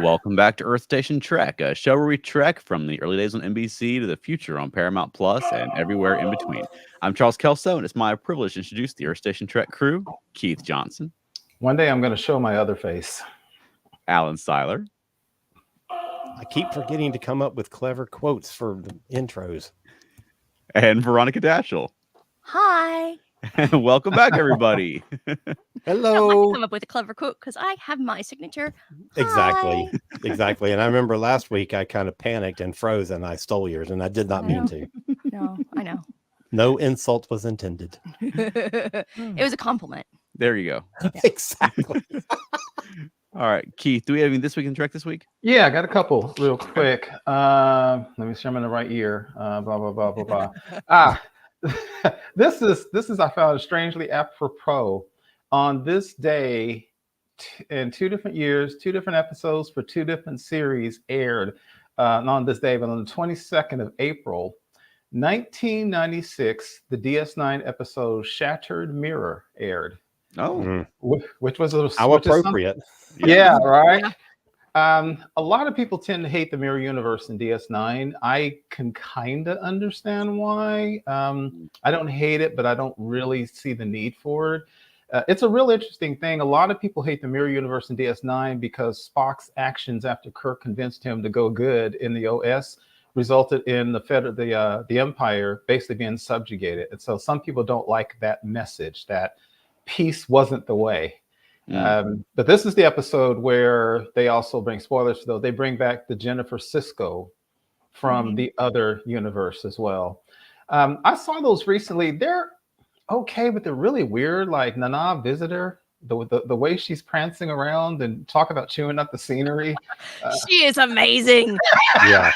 Welcome back to Earth Station Trek, a show where we trek from the early days on NBC to the future on Paramount Plus and everywhere in between. I'm Charles Kelso, and it's my privilege to introduce the Earth Station Trek crew: Keith Johnson, One day I'm going to show my other face. Alan Seiler, I keep forgetting to come up with clever quotes for the intros. and Veronica Dashel. Hi. Welcome back, everybody. I don't Hello. have to come up with a clever quote because I have my signature. Exactly. Hi. Exactly. And I remember last week I kind of panicked and froze and I stole yours, and I did not mean to. No, I know. No insult was intended. It was a compliment. There you go. Exactly. All right, Keith, do we have anything this week in Trek this week? Yeah, I got a couple real quick. Let me see, I'm in the right year. Blah, blah, blah, blah, blah. This is I found strangely apropos. On this day, in 2 different years, 2 different episodes for 2 different series aired not on this day, but on the 22nd of April, 1996, the DS9 episode Shattered Mirror aired. Oh, Which was How appropriate. Yeah, right. A lot of people tend to hate the mirror universe in DS9. I can kind of understand why. I don't hate it, but I don't really see the need for it. It's a real interesting thing. A lot of people hate the mirror universe in DS9 because Spock's actions after Kirk convinced him to go good in the OS resulted in the Empire basically being subjugated. And so some people don't like that message that peace wasn't the way. But this is the episode where they also bring spoilers, though. They bring back the Jennifer Sisko from the other universe as well. I saw those recently. They're okay, but they're really weird. Like Nana Visitor, the way she's prancing around and talk about chewing up the scenery. She is amazing. Yeah.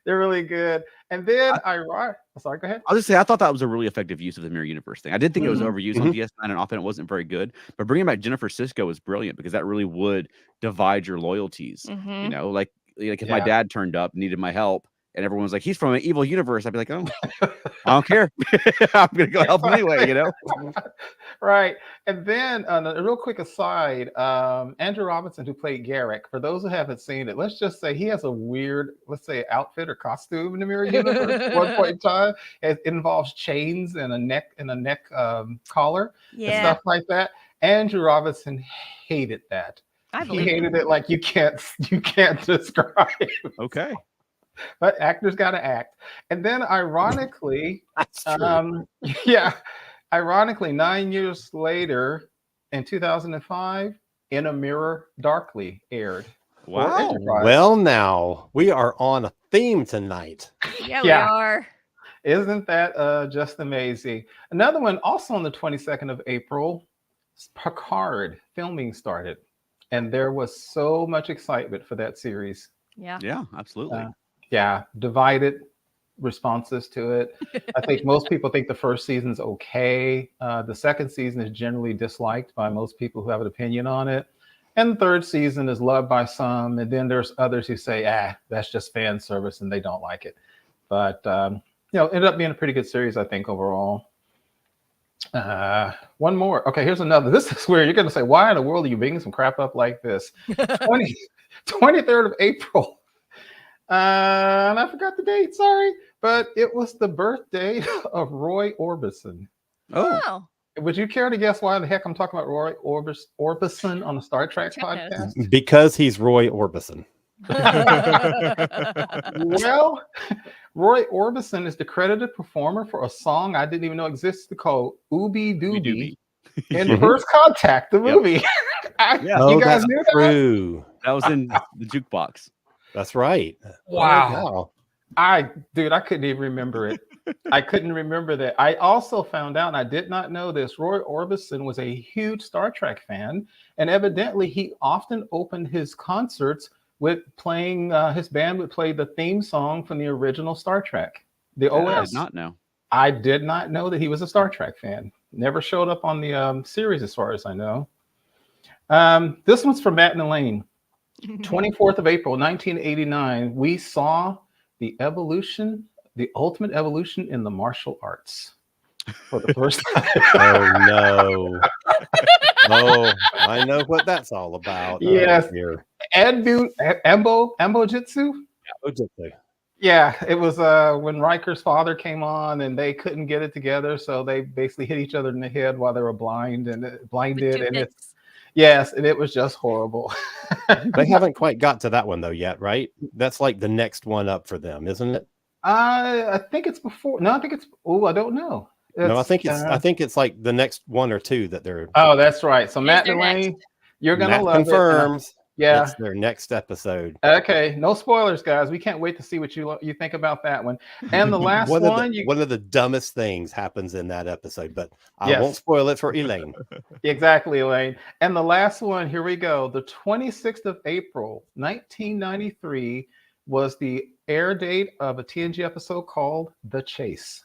They're really good. And then sorry, go ahead. I'll just say I thought that was a really effective use of the mirror universe thing. I did think it was overused on DS9 and often it wasn't very good. But bringing back Jennifer Sisko was brilliant because that really would divide your loyalties. You know, like if my dad turned up, needed my help, and everyone was like, he's from an evil universe, I'd be like, oh, I don't care. I'm gonna go help him anyway, you know? Right. And then a real quick aside, Andrew Robinson, who played Garrick, for those who haven't seen it, let's just say he has a weird, let's say, outfit or costume in the mirror universe at one point in time. It involves chains and a neck collar and stuff like that. Andrew Robinson hated that. He hated it like you can't describe. Okay. But actors got to act. And then ironically, ironically, 9 years later, in 2005, In a Mirror Darkly aired. Wow. Well, now we are on a theme tonight. Yeah, we are. Isn't that just amazing? Another one, also on the 22nd of April, Picard filming started. And there was so much excitement for that series. Yeah, absolutely. Divided responses to it. I think most people think the first season's okay. The second season is generally disliked by most people who have an opinion on it. And the third season is loved by some. And then there's others who say, that's just fan service and they don't like it. But, ended up being a pretty good series, I think, overall. One more. Okay, here's another. This is where you're going to say, why in the world are you bringing some crap up like this? 23rd of April. And I forgot the date, sorry. But it was the birthday of Roy Orbison. Oh. Would you care to guess why the heck I'm talking about Roy Orbison on the Star Trek podcast? Because he's Roy Orbison. Well, Roy Orbison is the credited performer for a song I didn't even know existed called Ooby Dooby in First Contact, the movie. You guys knew that? True. That was in the jukebox. That's right. Wow. I couldn't even remember it. I couldn't remember that. I also found out, and I did not know this, Roy Orbison was a huge Star Trek fan, and evidently he often opened his concerts with playing, his band would play the theme song from the original Star Trek, the OS. I did not know. I did not know that he was a Star Trek fan. Never showed up on the series as far as I know. This one's from Matt and Elaine. 24th of April, 1989, we saw the ultimate evolution in the martial arts. for the first time. Oh no. Oh, I know what that's all about. Yes. Oh, dear. Embo Jitsu. Oh, just a- Yeah, it was when Riker's father came on and they couldn't get it together, so they basically hit each other in the head while they were blinded, and it was just horrible. They haven't quite got to that one though yet, right? That's like the next one up for them, isn't it? I think it's before. No, I think it's. Oh, I don't know. No, I think it's like the next one or two that they're. Oh, that's right. So Matt their Delane, you're gonna Matt love confirms. it. Yeah. It's their next episode. Okay. No spoilers, guys. We can't wait to see what you think about that one. And the last one one, of the dumbest things happens in that episode, but I Yes. won't spoil it for Elaine. Exactly, Elaine. And the last one, here we go. The 26th of April, 1993 was the air date of a TNG episode called The Chase.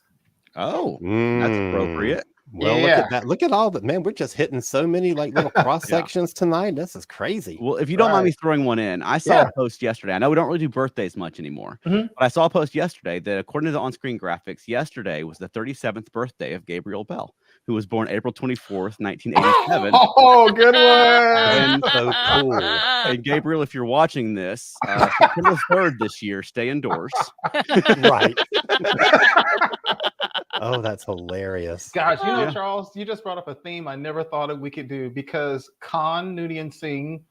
Oh, that's appropriate. Well, look at that. Look at all that, man. We're just hitting so many like little cross sections tonight. This is crazy. Well, if you don't mind me throwing one in, I saw a post yesterday. I know we don't really do birthdays much anymore, but I saw a post yesterday that according to the on-screen graphics, yesterday was the 37th birthday of Gabriel Bell, who was born April 24th, 1987. Oh, good one. And so cool. And Gabriel, if you're watching this, September 3rd this year, stay indoors. Right. Oh, that's hilarious. Gosh, you know, Charles, you just brought up a theme I never thought we could do, because Khan Noonien Singh,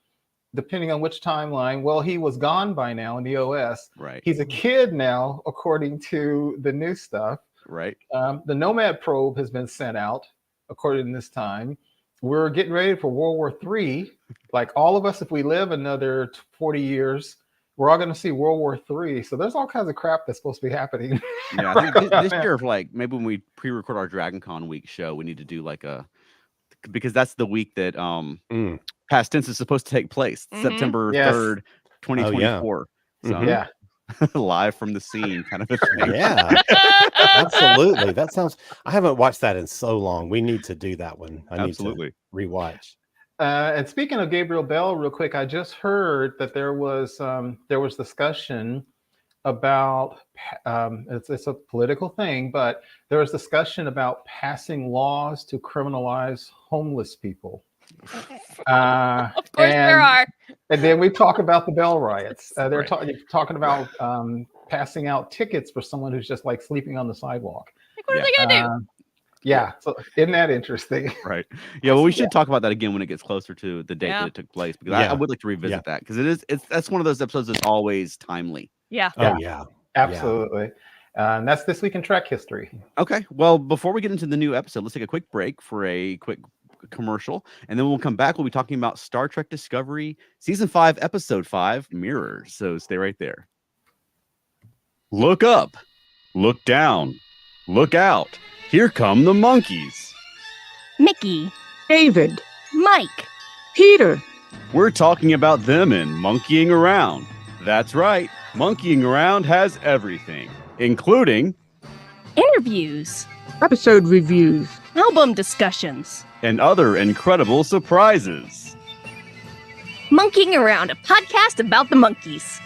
depending on which timeline, well, he was gone by now in the OS. Right. He's a kid now, according to the new stuff. Right. The Nomad probe has been sent out, according to this time. We're getting ready for World War III. Like all of us, if we live another 40 years, we're all going to see World War III. So there's all kinds of crap that's supposed to be happening. Yeah, I think this year, like maybe when we pre-record our Dragon Con week show, we need to do like because that's the week that Past Tense is supposed to take place, September 3rd, 2024. So yeah. Live from the scene kind of a thing. Yeah, absolutely. That sounds. I haven't watched that in so long. We need to do that one. I need to rewatch. And speaking of Gabriel Bell, real quick, I just heard that there was discussion about it's a political thing, but there was discussion about passing laws to criminalize homeless people. Of course there are. And then we talk about the Bell riots. They're talking about passing out tickets for someone who's just like sleeping on the sidewalk. Like, what are they gonna do? Yeah, so isn't that interesting? Right. Yeah, well, we should talk about that again when it gets closer to the date that it took place, because I would like to revisit that, because that's one of those episodes that's always timely. Yeah. Oh yeah. Absolutely. And that's This Week in Trek History. Okay. Well, before we get into the new episode, let's take a quick break for a quick commercial, and then we'll come back. We'll be talking about Star Trek Discovery Season 5, Episode 5, Mirrors. So stay right there. Look up. Look down. Look out. Here come the monkeys. Mickey. David. Mike. Peter. We're talking about them in Monkeying Around. That's right. Monkeying Around has everything, including Interviews. Episode reviews. Album discussions. and other incredible surprises. Monkeying Around, a podcast about the monkeys.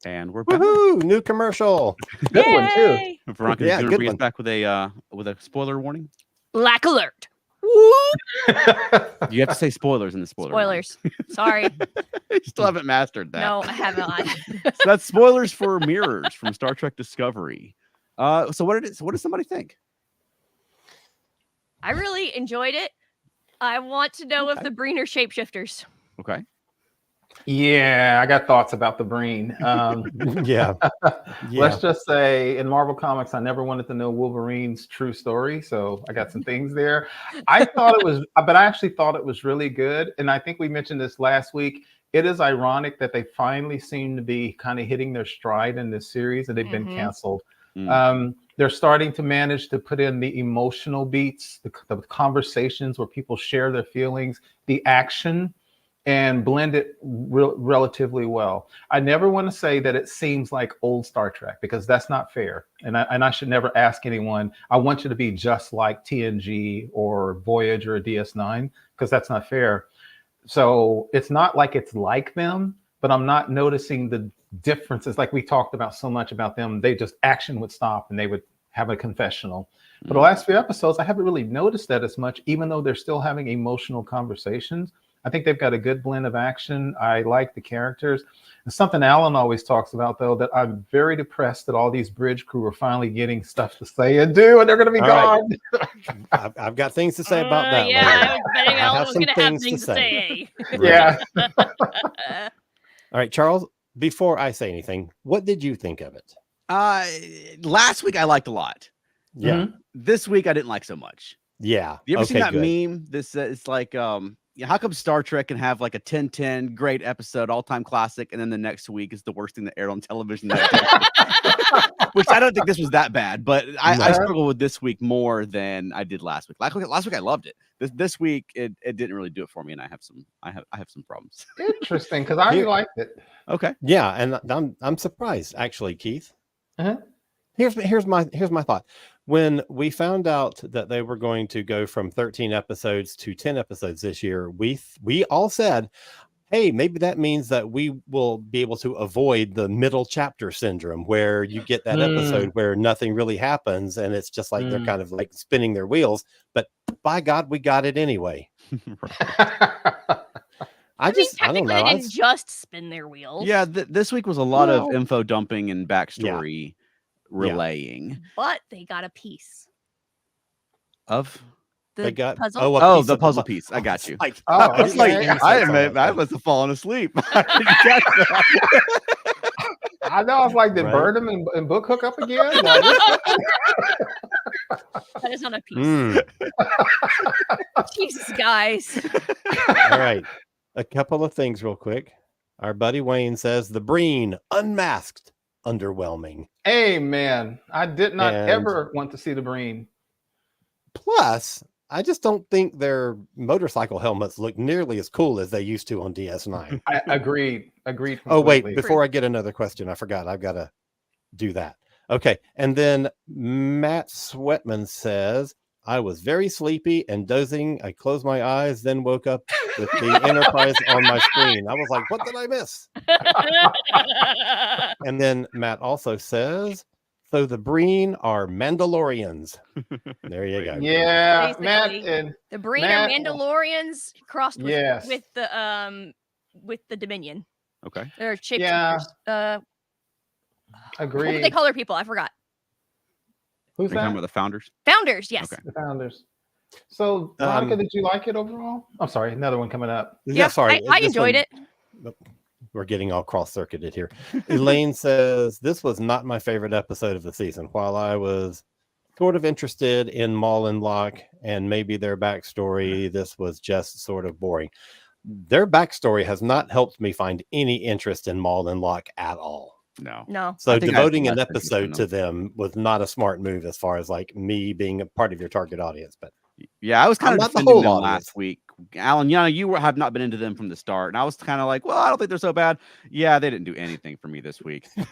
And we're back. Woohoo! New commercial. Good one too. Veronica, Yeah, you good bring us one. back with a spoiler warning? Lack alert. You have to say spoilers in the spoiler. Spoilers. Sorry. You still haven't mastered that. No, I have not. So that's spoilers for Mirrors from Star Trek Discovery. So what did somebody think? I really enjoyed it. I want to know if the Breen are shapeshifters. Okay. Yeah, I got thoughts about the Breen. Yeah. Let's just say in Marvel Comics, I never wanted to know Wolverine's true story. So I got some things there. I actually thought it was really good. And I think we mentioned this last week. It is ironic that they finally seem to be kind of hitting their stride in this series and they've been canceled. They're starting to manage to put in the emotional beats, the conversations where people share their feelings, the action, and blend it relatively well. I never want to say that it seems like old Star Trek, because that's not fair. And I should never ask anyone, I want you to be just like TNG or Voyager or DS9, because that's not fair. So it's not like it's like them, but I'm not noticing the differences. Like we talked about so much about them, they just action would stop and they would have a confessional. But the last few episodes, I haven't really noticed that as much, even though they're still having emotional conversations. I think they've got a good blend of action. I like the characters. And something Alan always talks about, though, that I'm very depressed that all these bridge crew are finally getting stuff to say and do, and they're going to be gone. Right. I've got things to say about that. Yeah, later. I was betting I Alan have was some going to have things to things to say. Yeah. All right, Charles, before I say anything, what did you think of it? Last week I liked a lot. Yeah. Mhm. This week I didn't like so much. Yeah. You ever seen that good. meme? This it's like how come Star Trek can have like a 10/10 great episode, all-time classic, and then the next week is the worst thing that aired on television that day? Which I don't think this was that bad, but I struggle with this week more than I did last week. Last week I loved it. This week it didn't really do it for me, and I have some problems. Interesting, because I really liked it. Okay. Yeah, and I'm surprised actually, Keith. Uh-huh. Here's my thought. When we found out that they were going to go from 13 episodes to 10 episodes this year, we all said, hey, maybe that means that we will be able to avoid the middle chapter syndrome, where you get that episode where nothing really happens and it's just like they're kind of like spinning their wheels. But by God, we got it anyway. I don't know. They didn't just spin their wheels. Yeah, this week was a lot of info dumping and backstory relaying. But they got a piece Of they got puzzle. the puzzle piece. I got you. Like, I was like, I I must have fallen asleep. I didn't catch that. I know. I was like, did Burnham and Book hook up again? Like, That is not a piece. Jesus, guys. All right. A couple of things real quick. Our buddy Wayne says the Breen unmasked, underwhelming. Amen. I did not ever want to see the Breen. Plus, I just don't think their motorcycle helmets look nearly as cool as they used to on DS9. I agreed. Oh, wait, completely. before I get another question, I forgot. I've got to do that. Okay. And then Matt Sweatman says, I was very sleepy and dozing. I closed my eyes, then woke up with the Enterprise on my screen. I was like, what did I miss? And then Matt also says, so the Breen are Mandalorians. There you go. Yeah, Basically, Matt and the Breen are Mandalorians crossed with the Dominion. Okay. They're shapeshifters. agreed. What do they call their people? I forgot. Who's Are you talking that? about the founders? Founders, yes. Okay. The founders. So, Monica, did you like it overall? I'm sorry, another one coming up. Yeah, sorry. I enjoyed it. We're getting all cross-circuited here. Elaine says, this was not my favorite episode of the season. While I was sort of interested in Maul and Locke and maybe their backstory, this was just sort of boring. Their backstory has not helped me find any interest in Maul and Locke at all. No. So devoting an episode to them was not a smart move as far as like me being a part of your target audience. But yeah, I was kind of not the defending whole them last week. Alan, you have not been into them from the start, and I was kind of like, well, I don't think they're so bad. Yeah, they didn't do anything for me this week. Can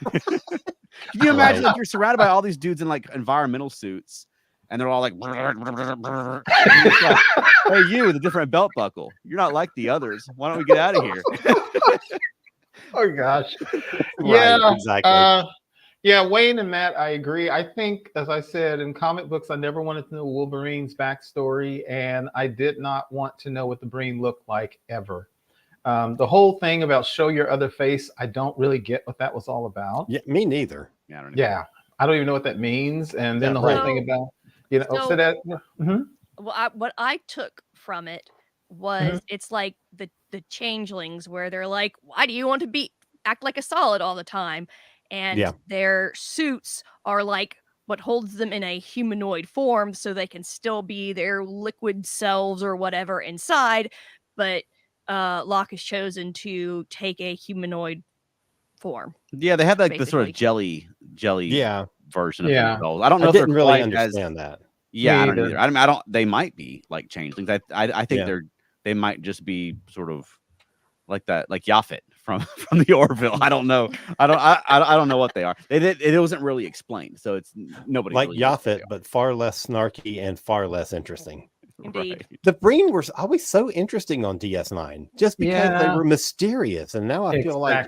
you imagine if you're surrounded by all these dudes in like environmental suits, and they're all like, and it's like, hey, you, the different belt buckle. You're not like the others. Why don't we get out of here? Oh gosh. Right, exactly. Yeah, Wayne and Matt, I agree. I think, as I said, in comic books, I never wanted to know Wolverine's backstory, and I did not want to know what the Breen looked like ever. The whole thing about show your other face, I don't really get what that was all about. Yeah, me neither. Yeah, I don't even know what that means. And then the whole thing about, so that. Mm-hmm. Well, what I took from it was it's like the changelings, where they're like, why do you want to act like a solid all the time? And their suits are like what holds them in a humanoid form, so they can still be their liquid selves or whatever inside. But Locke has chosen to take a humanoid form. Yeah, they had like the sort of jelly version of themselves. I don't know if didn't they're really quite understand that. Yeah, I don't either. I don't. They might be like changelings. I think they might just be sort of like that, like Yaphet from the Orville. I don't know. I don't know what they are. It wasn't really explained, so it's nobody like really Yaphet, but far less snarky and far less interesting. Indeed. Right. The Breen were always so interesting on DS9, just because they were mysterious, and now I feel like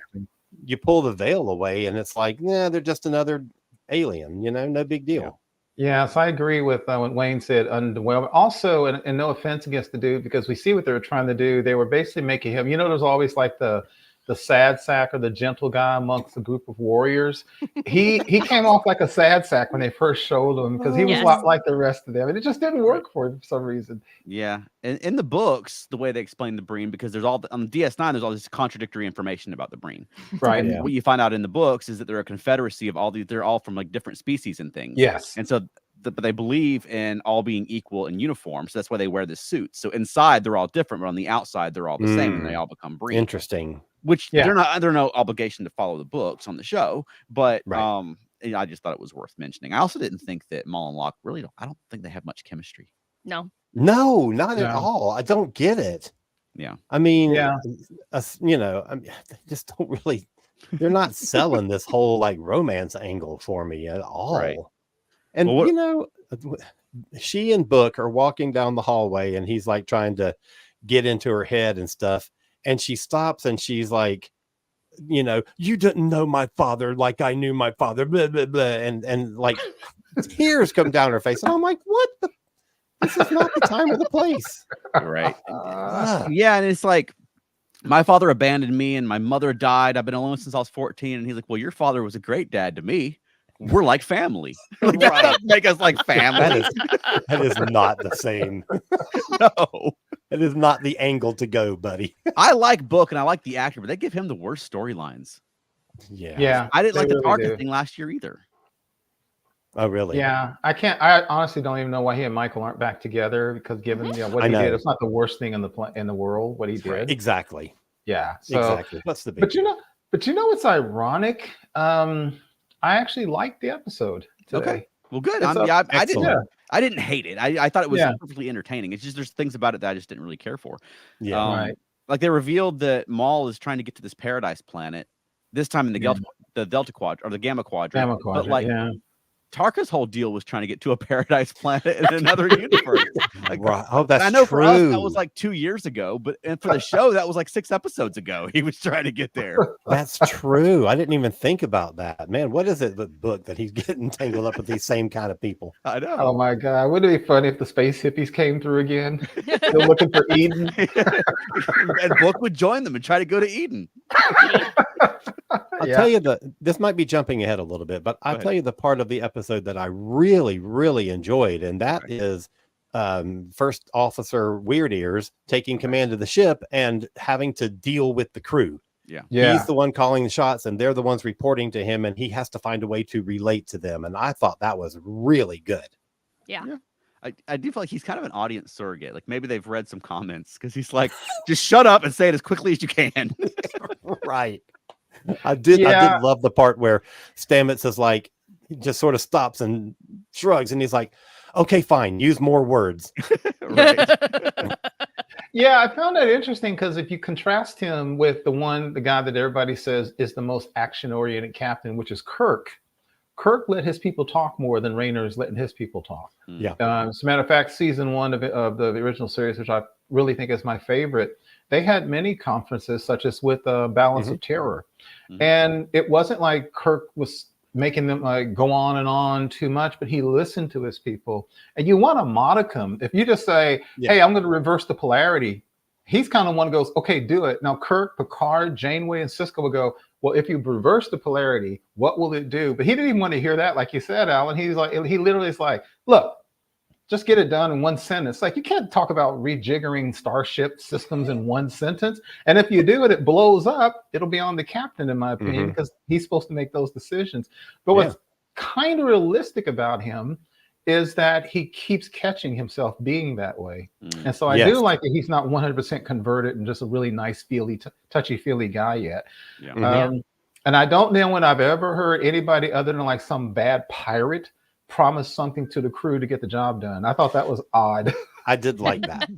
you pull the veil away, and it's like, they're just another alien. No big deal. Yeah, so I agree with what Wayne said, underwhelming. Also, and no offense against the dude, because we see what they were trying to do. They were basically making him, there's always like the sad sack or the gentle guy amongst a group of warriors. He came off like a sad sack when they first showed him because he was a lot like the rest of them, and it just didn't work for him for some reason. Yeah, and in the books, the way they explain the Breen, because there's all on DS9, there's all this contradictory information about the Breen. Right. And what you find out in the books is that they're a confederacy of all these. They're all from like different species and things. Yes. And so, but they believe in all being equal and uniform. So that's why they wear this suit. So inside they're all different, but on the outside they're all the same, and they all become Breen. Interesting. Which they're no obligation to follow the books on the show, but I just thought it was worth mentioning. I also didn't think that Maul and Locke I don't think they have much chemistry. No, not at all. I don't get it. Yeah, I mean, I mean, just don't really. They're not selling this whole like romance angle for me at all. Right. And she and Book are walking down the hallway, and he's like trying to get into her head and stuff. And she stops and she's like, you didn't know my father like I knew my father, blah, blah, blah. And like tears come down her face. And I'm like, what? This is not the time or the place. Right. Yeah. And it's like, my father abandoned me and my mother died. I've been alone since I was 14. And he's like, well, your father was a great dad to me. We're like family. Like, that doesn't make us like family. That is not the same. No. It is not the angle to go, buddy. I like Book and I like the actor, but they give him the worst storylines. Yeah. I didn't like the really Tarkin thing last year either. Oh, really? Yeah. I honestly don't even know why he and Michael aren't back together, because given what he did, it's not the worst thing in the world what he did. Exactly. Yeah. So, exactly. What's the big but what's ironic? I actually liked the episode today. Okay. Well, good. I didn't hate it. I thought it was perfectly entertaining. It's just there's things about it that I just didn't really care for. Yeah. Right. Like they revealed that Maul is trying to get to this paradise planet, this time in the Delta Quadrant or the Gamma Quadrant. But like Tarka's whole deal was trying to get to a paradise planet in another universe. Like, oh, that's I know true. For us that was like 2 years ago, but for the show that was like 6 episodes ago. He was trying to get there. That's true. I didn't even think about that. Man, what is it the book that he's getting tangled up with these same kind of people? I know. Oh my God. Wouldn't it be funny if the space hippies came through again? Still looking for Eden. And Book would join them and try to go to Eden. I'll tell you this might be jumping ahead a little bit, but I'll tell you the part of the episode that I really, really enjoyed. And that is First Officer Weird Ears taking command of the ship and having to deal with the crew. Yeah. He's the one calling the shots and they're the ones reporting to him, and he has to find a way to relate to them. And I thought that was really good. Yeah. I do feel like he's kind of an audience surrogate. Like maybe they've read some comments because he's like, just shut up and say it as quickly as you can. Right. I did love the part where Stamets is like, he just sort of stops and shrugs, and he's like, okay, fine, use more words. Yeah, I found that interesting because if you contrast him with the guy that everybody says is the most action-oriented captain, which is Kirk. Kirk let his people talk more than Rayner is letting his people talk. Yeah. As a matter of fact, season 1 of the original series, which I really think is my favorite, they had many conferences, such as with Balance of Terror. And it wasn't like Kirk was making them like go on and on too much, but he listened to his people. And you want a modicum. If you just say, hey, I'm going to reverse the polarity, he's kind of one who goes, okay, do it. Now, Kirk, Picard, Janeway, and Sisko will go, well, if you reverse the polarity, what will it do? But he didn't even want to hear that, like you said, Alan. He literally is like, look, just get it done in one sentence. Like, you can't talk about rejiggering starship systems in one sentence. And if you do it, it blows up. It'll be on the captain, in my opinion, because he's supposed to make those decisions. But what's kind of realistic about him is that he keeps catching himself being that way. And so I do like that he's not 100% converted and just a really nice, touchy-feely guy yet. And I don't know when I've ever heard anybody other than like some bad pirate promise something to the crew to get the job done. I thought that was odd. I did like that.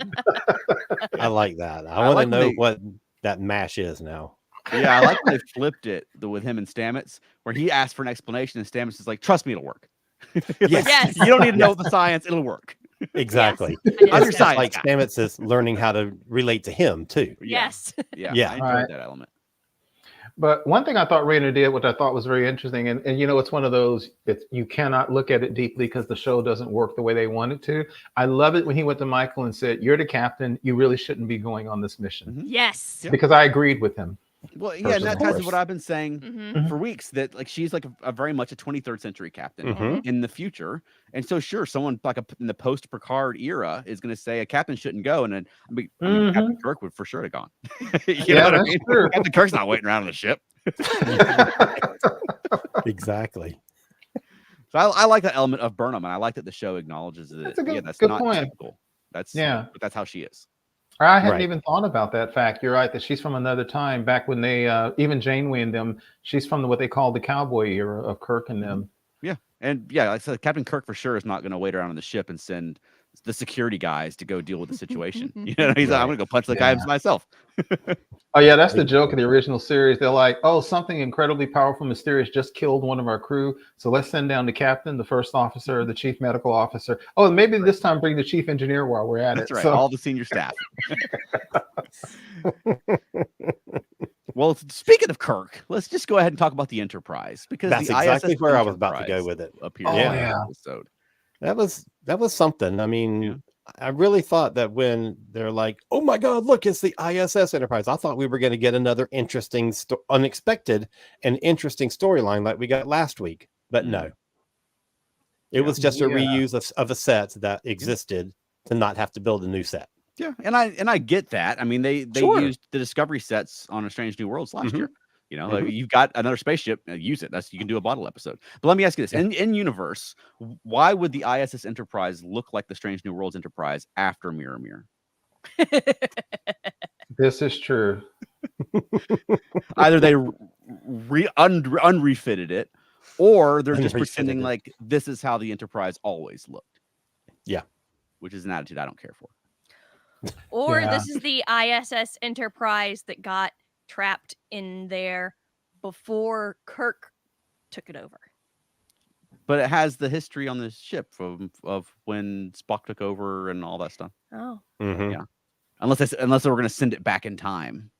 I like that. I want to know what that mash is now. Yeah, I like when they flipped it with him and Stamets, where he asked for an explanation and Stamets is like, trust me, it'll work. Yes. You don't need to know the science, it'll work. Exactly. It's like Stamets is learning how to relate to him too. Yes. Yeah. I enjoyed that element. But one thing I thought Rayner did, which I thought was very interesting, and you know, it's one of those, you cannot look at it deeply because the show doesn't work the way they want it to. I love it when he went to Michael and said, "You're the captain. You really shouldn't be going on this mission." Yes. Because I agreed with him. Well, yeah, and that ties to what I've been saying Mm-hmm. for weeks, that like she's like a very much a 23rd century captain Mhm. in the future. And so sure, someone like in the post Picard era is going to say a captain shouldn't go, and then Captain Kirk would for sure have gone. You know what I mean? True. Captain Kirk's not waiting around on the ship. Exactly. So I like that element of Burnham, and I like that the show acknowledges that. That's a good, that's good not point. typical. But that's how she is. I hadn't Right. even thought about that fact. You're right that she's from another time, back when they even Janeway and them. She's from what they call the cowboy era of Kirk and them. Yeah, and yeah, like I said, Captain Kirk for sure is not going to wait around on the ship and send the security guys to go deal with the situation. You know, he's like, I'm going to go punch the guy myself. Oh yeah, that's the joke of the original series. They're like, "Oh, something incredibly powerful, mysterious just killed one of our crew. So let's send down the captain, the first officer, the chief medical officer. Oh, and maybe this time bring the chief engineer while we're at That's it." right, So, all the senior staff. Well, speaking of Kirk, let's just go ahead and talk about the Enterprise, because That's the exactly ISS where I was about to Enterprise go with it. appeared Oh, in that yeah. episode. That was something. I mean, I really thought that when they're like, "Oh my God, look, it's the ISS Enterprise," I thought we were going to get another interesting, unexpected and interesting storyline like we got last week. But no, it was just a reuse of a set that existed to not have to build a new set. Yeah, and I get that. I mean, they Sure. used the Discovery sets on A Strange New Worlds last Mhm. year. You know, like, you've got another spaceship, use it. You can do a bottle episode. But let me ask you this: in universe, why would the ISS Enterprise look like the Strange New Worlds Enterprise after Mirror Mirror? this is true. Either they unrefitted it, or they're just Unrefitted pretending it. like this is how the Enterprise always looked. Yeah, which is an attitude I don't care for. Or Yeah. this is the ISS Enterprise that got trapped in there before Kirk took it over. But it has the history on the ship of when Spock took over and all that stuff. Oh. Mhm. Yeah. Unless they were going to send it back in time.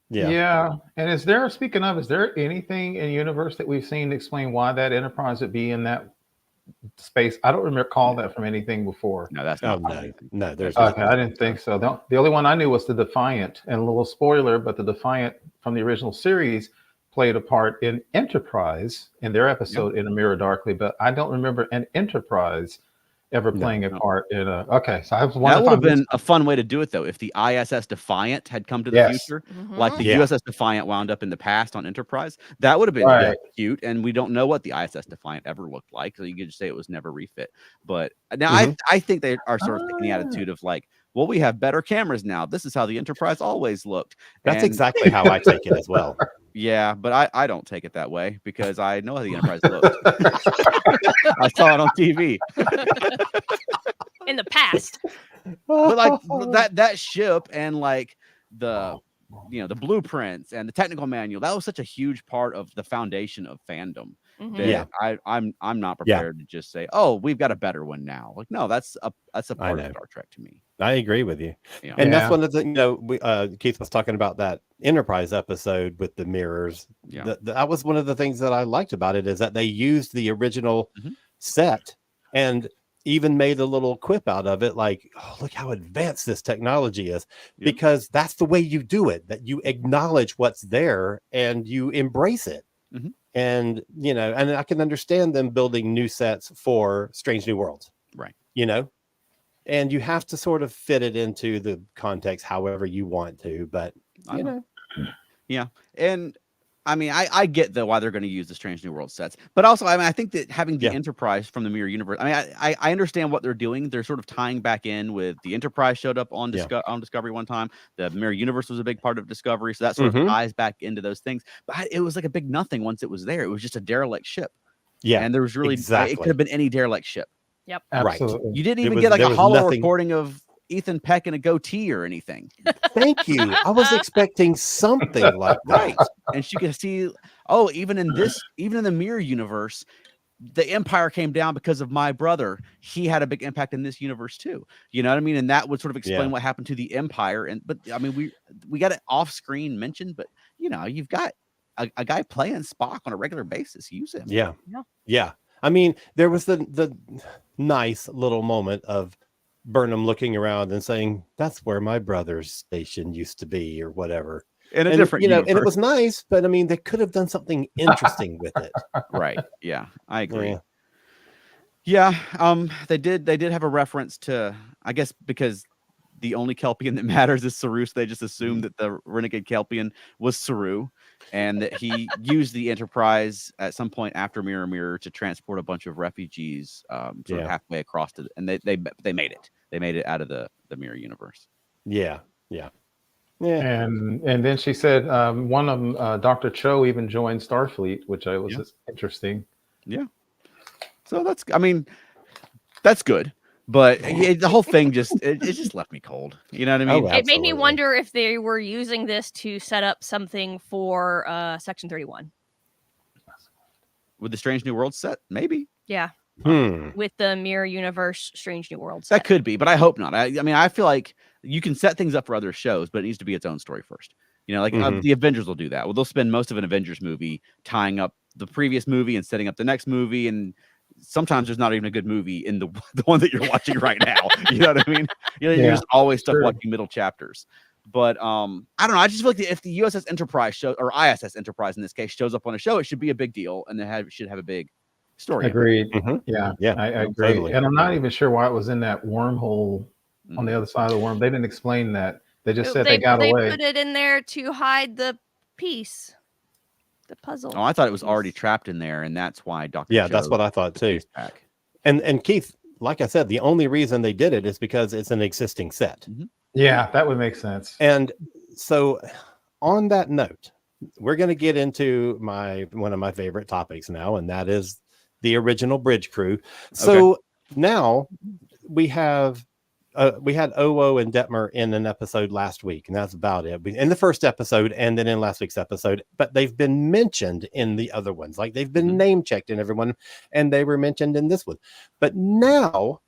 Yeah. And is there anything in universe that we've seen to explain why that Enterprise would be in that space? I don't recall that from anything before. No, that's Oh not. no, there's Okay, I didn't think so. The only one I knew was the Defiant, and a little spoiler, but the Defiant from the original series played a part in Enterprise in their episode in A Mirror Darkly, but I don't remember an Enterprise ever playing a part in a. Okay, so I was That wondering. would have been a fun way to do it, though, if the ISS Defiant had come to the future, like the Yeah. USS Defiant wound up in the past on Enterprise. That would have been Right. cute, and we don't know what the ISS Defiant ever looked like, so you could just say it was never refit. But now I think they are sort of taking the attitude of like, well, we have better cameras now. This is how the Enterprise always looked. That's And- exactly how I take it as well. Yeah, but I don't take it that way because I know how the Enterprise looked. I saw it on TV. In the past. But like that ship and like the blueprints and the technical manual, that was such a huge part of the foundation of fandom Mhm. that Yeah. I'm not prepared to just say, oh, we've got a better one now. Like, no, that's a part of know. Star Trek to me. I agree with you. You know? And Yeah. that's one of the, Keith was talking about that Enterprise episode with the mirrors. Yeah. That was one of the things that I liked about it, is that they used the original Mhm. set and even made a little quip out of it. Like, oh, look how advanced this technology is, Yeah. because that's the way you do it, that you acknowledge what's there and you embrace it. Mhm. And, and I can understand them building new sets for Strange New Worlds. Right. And you have to sort of fit it into the context however you want to, but I know. Yeah. And I mean, I get why they're going to use the Strange New World sets, but also, I mean, I think that having the Enterprise from the Mirror Universe, I mean, I understand what they're doing. They're sort of tying back in with the Enterprise showed up on Discovery one time. The Mirror Universe was a big part of Discovery, so that sort of ties back into those things. But it was like a big nothing once it was there. It was just a derelict ship. Yeah, and there was really it could have been any derelict ship. Yep. Absolutely. You didn't even get like a hollow recording of Ethan Peck in a goatee or anything. Thank you. I was expecting something like that. Right. And she could see, even in the Mirror Universe, the Empire came down because of my brother. He had a big impact in this universe too. You know what I mean? And that would sort of explain what happened to the Empire. But I mean, we got it off screen mentioned, but you've got a guy playing Spock on a regular basis. Use him. Yeah. I mean, there was the nice little moment of Burnham looking around and saying, "That's where my brother's station used to be," or whatever. In a different universe. And it was nice, but I mean, they could have done something interesting with it. Right. Yeah, I agree. Yeah. They did have a reference to, I guess, because the only Kelpian that matters is Saru, so they just assumed that the renegade Kelpian was Saru, and that he used the Enterprise at some point after Mirror Mirror to transport a bunch of refugees sort of halfway across to, and they made it. They made it out of the Mirror universe. Yeah. And then she said one of them, Dr. Cho, even joined Starfleet, which was interesting. Yeah. So that's good. But the whole thing just left me cold. You know what I mean? Oh, it made me wonder if they were using this to set up something for Section 31. With the Strange New World set, maybe. Yeah. With the Mirror Universe Strange New World set. That could be, but I hope not. I mean, I feel like you can set things up for other shows, but it needs to be its own story first. The Avengers will do that. Well, they'll spend most of an Avengers movie tying up the previous movie and setting up the next movie, and sometimes there's not even a good movie in the one that you're watching right now. You know what I mean? You're just always stuck watching middle chapters. But I don't know. I just feel like if the USS Enterprise or ISS Enterprise in this case shows up on a show, it should be a big deal, and it should have a big story. Agreed. Yeah, I agree. Totally. And I'm not even sure why it was in that wormhole on the other side of the worm. They didn't explain that. They just said they got away. They put it in there to hide the piece. The puzzle. Oh, I thought it was already trapped in there, and that's why Dr. Yeah, that's what I thought too. And Keith, like I said, the only reason they did it is because it's an existing set. Yeah, that would make sense. And so, on that note, we're going to get into one of my favorite topics now, and that is the original bridge crew. So now we have. We had Owo and Detmer in an episode last week, and that's about it. In the first episode and then in last week's episode, but they've been mentioned in the other ones. Like they've been name checked in everyone, and they were mentioned in this one. But now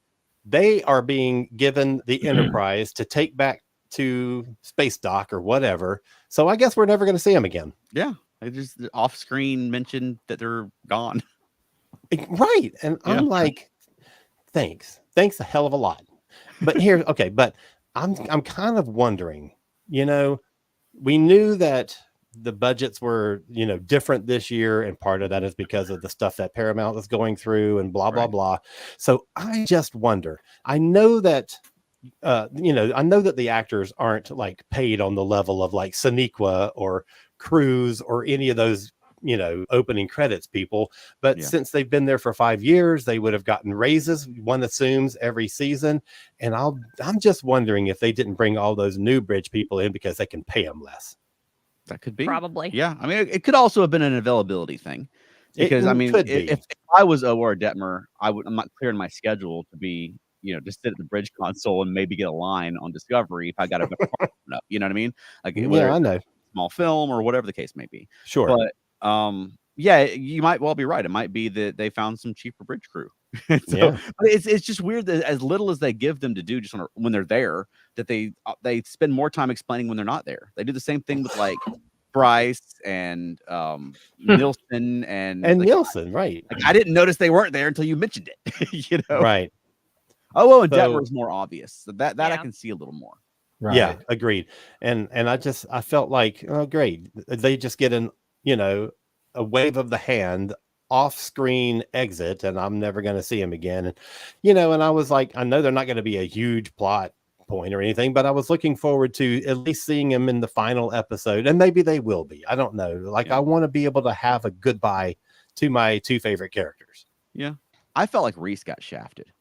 they are being given the Enterprise to take back to Space Dock or whatever. So I guess we're never going to see them again. Yeah. They just off screen mentioned that they're gone. Right. And I'm like, thanks a hell of a lot. But but I'm kind of wondering, we knew that the budgets were, different this year. And part of that is because of the stuff that Paramount is going through and blah, blah, blah. So I just wonder, I know that the actors aren't like paid on the level of like Sonequa or Cruz or any of those, opening credits people. But since they've been there for 5 years, they would have gotten raises, one assumes, every season. And I'm just wondering if they didn't bring all those new bridge people in because they can pay them less. That could be. Probably. Yeah. I mean, it could also have been an availability thing. Because if I was Owo or Detmer, I'm not clearing my schedule to be, just sit at the bridge console and maybe get a line on Discovery if I got a better part up. You know what I mean? Like I know. Small film or whatever the case may be. Sure. But you might well be right. It might be that they found some cheaper bridge crew. But it's just weird that as little as they give them to do just when they're there, that they spend more time explaining when they're not there. They do the same thing with like Bryce and Nielsen and Nielsen, right? Like, I didn't notice they weren't there until you mentioned it. Right. Oh, and Detmer is more obvious. So that I can see a little more. Right. Yeah, agreed. And I felt like, oh, great. They just get a wave of the hand, off-screen exit, and I'm never going to see him again. And and I was like, I know they're not going to be a huge plot point or anything, but I was looking forward to at least seeing him in the final episode, and maybe they will be. I don't know. Like, I want to be able to have a goodbye to my two favorite characters. Yeah, I felt like Reese got shafted.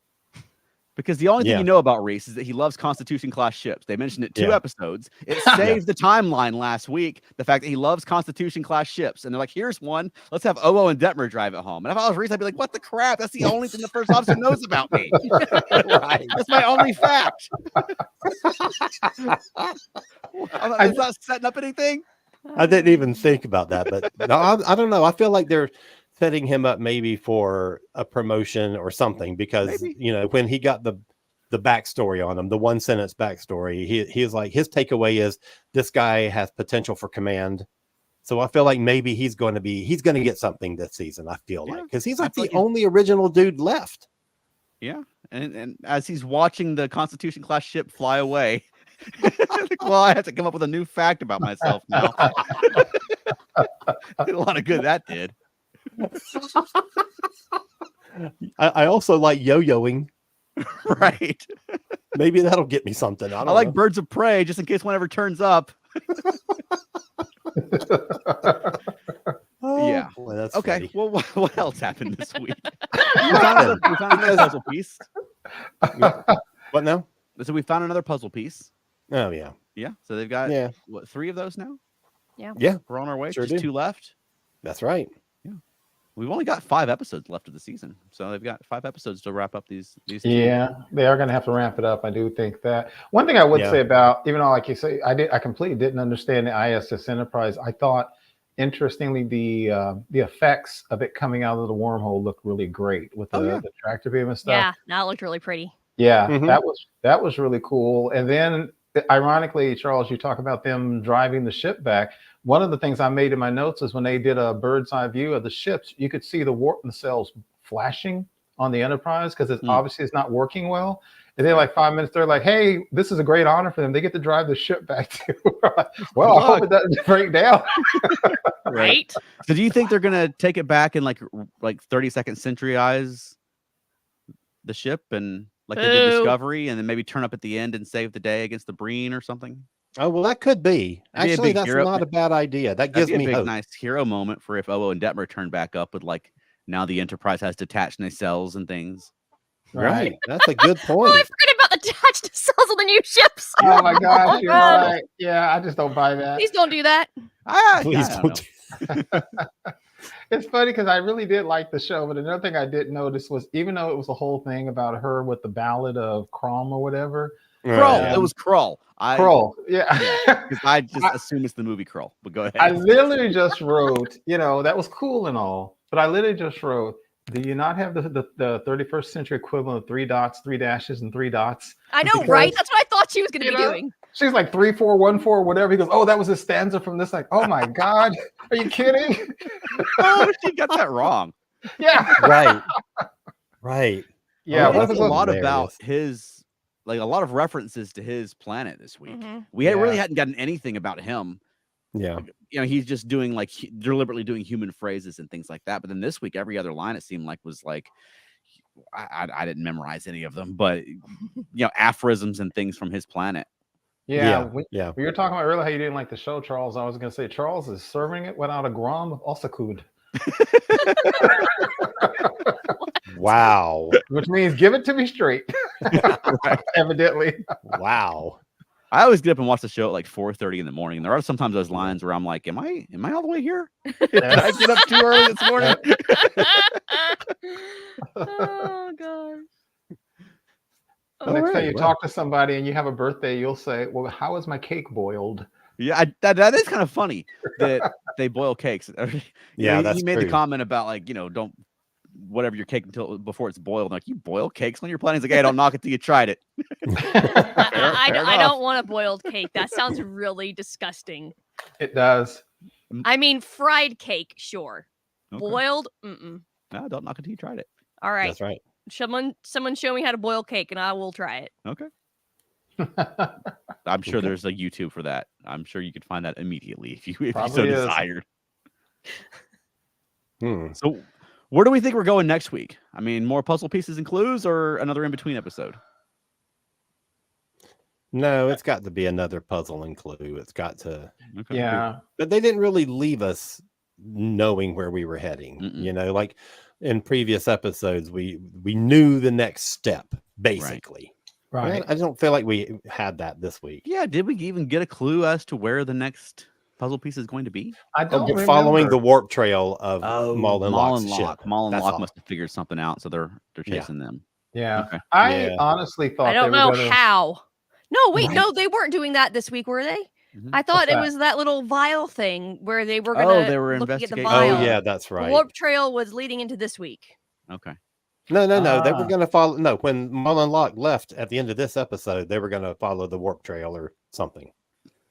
Because the only thing you know about Reese is that he loves Constitution-class ships. They mentioned it 2 episodes. It saved the timeline last week, the fact that he loves Constitution-class ships. And they're like, here's one. Let's have Owo and Detmer drive it home. And if I was Reese, I'd be like, what the crap? That's the only thing the first officer knows about me. Right. That's my only fact. Is that setting up anything? I didn't even think about that. But no, I don't know. I feel like they're setting him up maybe for a promotion or something, because when he got the backstory on him, the one sentence backstory, he is like, his takeaway is this guy has potential for command. So I feel like maybe he's going to get something this season. I feel like, because he's like the only original dude left. Yeah, and as he's watching the Constitution class ship fly away, well, I have to come up with a new fact about myself now. Did a lot of good that did. I also like yo-yoing. Right. Maybe that'll get me something. I like know. Birds of Prey, just in case one ever turns up. Yeah. Boy, that's okay. funny. Well, what else happened this week? we found another puzzle piece. What now? So we found another puzzle piece. Oh yeah. Yeah. So they've got what, 3 of those now? Yeah. We're on our way. Sure Just do. 2 left. That's right. Yeah. We've only got 5 episodes left of the season, so they've got 5 episodes to wrap up these. Yeah, they are going to have to ramp it up. I do think that. One thing I would say about, even though, like you say, I completely didn't understand the ISS Enterprise. I thought, interestingly, the effects of it coming out of the wormhole looked really great with the tractor beam and stuff. Yeah, that looked really pretty. Yeah, that was really cool. And then, ironically, Charles, you talk about them driving the ship back. One of the things I made in my notes is when they did a bird's eye view of the ships, you could see the warp nacelles flashing on the Enterprise because it's obviously it's not working well. And then like 5 minutes, they're like, hey, this is a great honor for them. They get to drive the ship back to. Well, I hope it doesn't break down. Right. So do you think they're gonna take it back and like 32nd century eyes the ship and like they did Discovery, and then maybe turn up at the end and save the day against the Breen or something? Oh, well, that could be. Actually, that's not a bad idea. That gives me hope. Nice hero moment for if Owo and Detmer turn back up with like now the Enterprise has detached nacelles and things. Right. That's a good point. Oh, I forgot about the detached nacelles on the new ships. Oh my gosh, you're right. Yeah, I just don't buy that. Please don't do that. Please don't. It's funny because I really did like the show, but another thing I didn't notice was, even though it was a whole thing about her with the Ballad of Crom or whatever. Krull. It was Krull. Krull. Yeah. Because I just assume it's the movie Krull. But go ahead. I literally just wrote, that was cool and all, but I literally just wrote, do you not have the 31st century equivalent of 3 dots, 3 dashes, and 3 dots? I know, right? That's what I thought she was going to be doing. She's like 3414, whatever. He goes, oh, that was a stanza from this. Like, oh my God, are you kidding? Oh, she got that wrong. Yeah. Right. Yeah. There's a lot about his, like a lot of references to his planet this week. We really hadn't gotten anything about him. Yeah. Like, he's just doing like deliberately doing human phrases and things like that. But then this week, every other line it seemed like was like, I didn't memorize any of them, but aphorisms and things from his planet. We were talking about earlier how you didn't like the show, Charles. I was going to say Charles is serving it without a gram of Osakud. Wow. Which means give it to me straight. Right. Evidently. Wow. I always get up and watch the show at like 4:30 in the morning. There are sometimes those lines where I'm like, am I all the way here? Did I get up too early this morning? Oh God. Next time you talk to somebody and you have a birthday, you'll say, well, how is my cake boiled? Yeah, that is kind of funny that they boil cakes. Yeah, he made the comment about like, don't whatever your cake before it's boiled. Like, you boil cakes on your planet? He's like, hey, don't knock it till you tried it. I don't want a boiled cake. That sounds really disgusting. It does. I mean, fried cake, sure. Okay. Boiled, No, don't knock it till you tried it. All right. That's right. Someone show me how to boil cake and I will try it. Okay. I'm sure there's a YouTube for that. I'm sure you could find that immediately if you so desired. So where do we think we're going next week? I mean, more puzzle pieces and clues or another in-between episode? No, it's got to be another puzzle and clue. It's got to. Okay. Yeah. But they didn't really leave us knowing where we were heading. Like in previous episodes, we knew the next step, basically. Right. I don't feel like we had that this week. Yeah, did we even get a clue as to where the next puzzle piece is going to be? I don't remember. Following the warp trail of Maul and Maul Locke's and ship. Locke. Maul and Locke must have figured something out, so they're chasing them. Yeah. Okay. I honestly thought I don't know gonna... how. No, wait, no, they weren't doing that this week, were they? I thought What's it that? was that little vial thing where they were Oh, gonna they were looking at the investigating. vial. Oh yeah, that's The right. warp trail was leading into this week. Okay. No, they were Ah. going to follow. No, when Mullen Locke left at the end of this episode, they were going to follow the warp trail or something.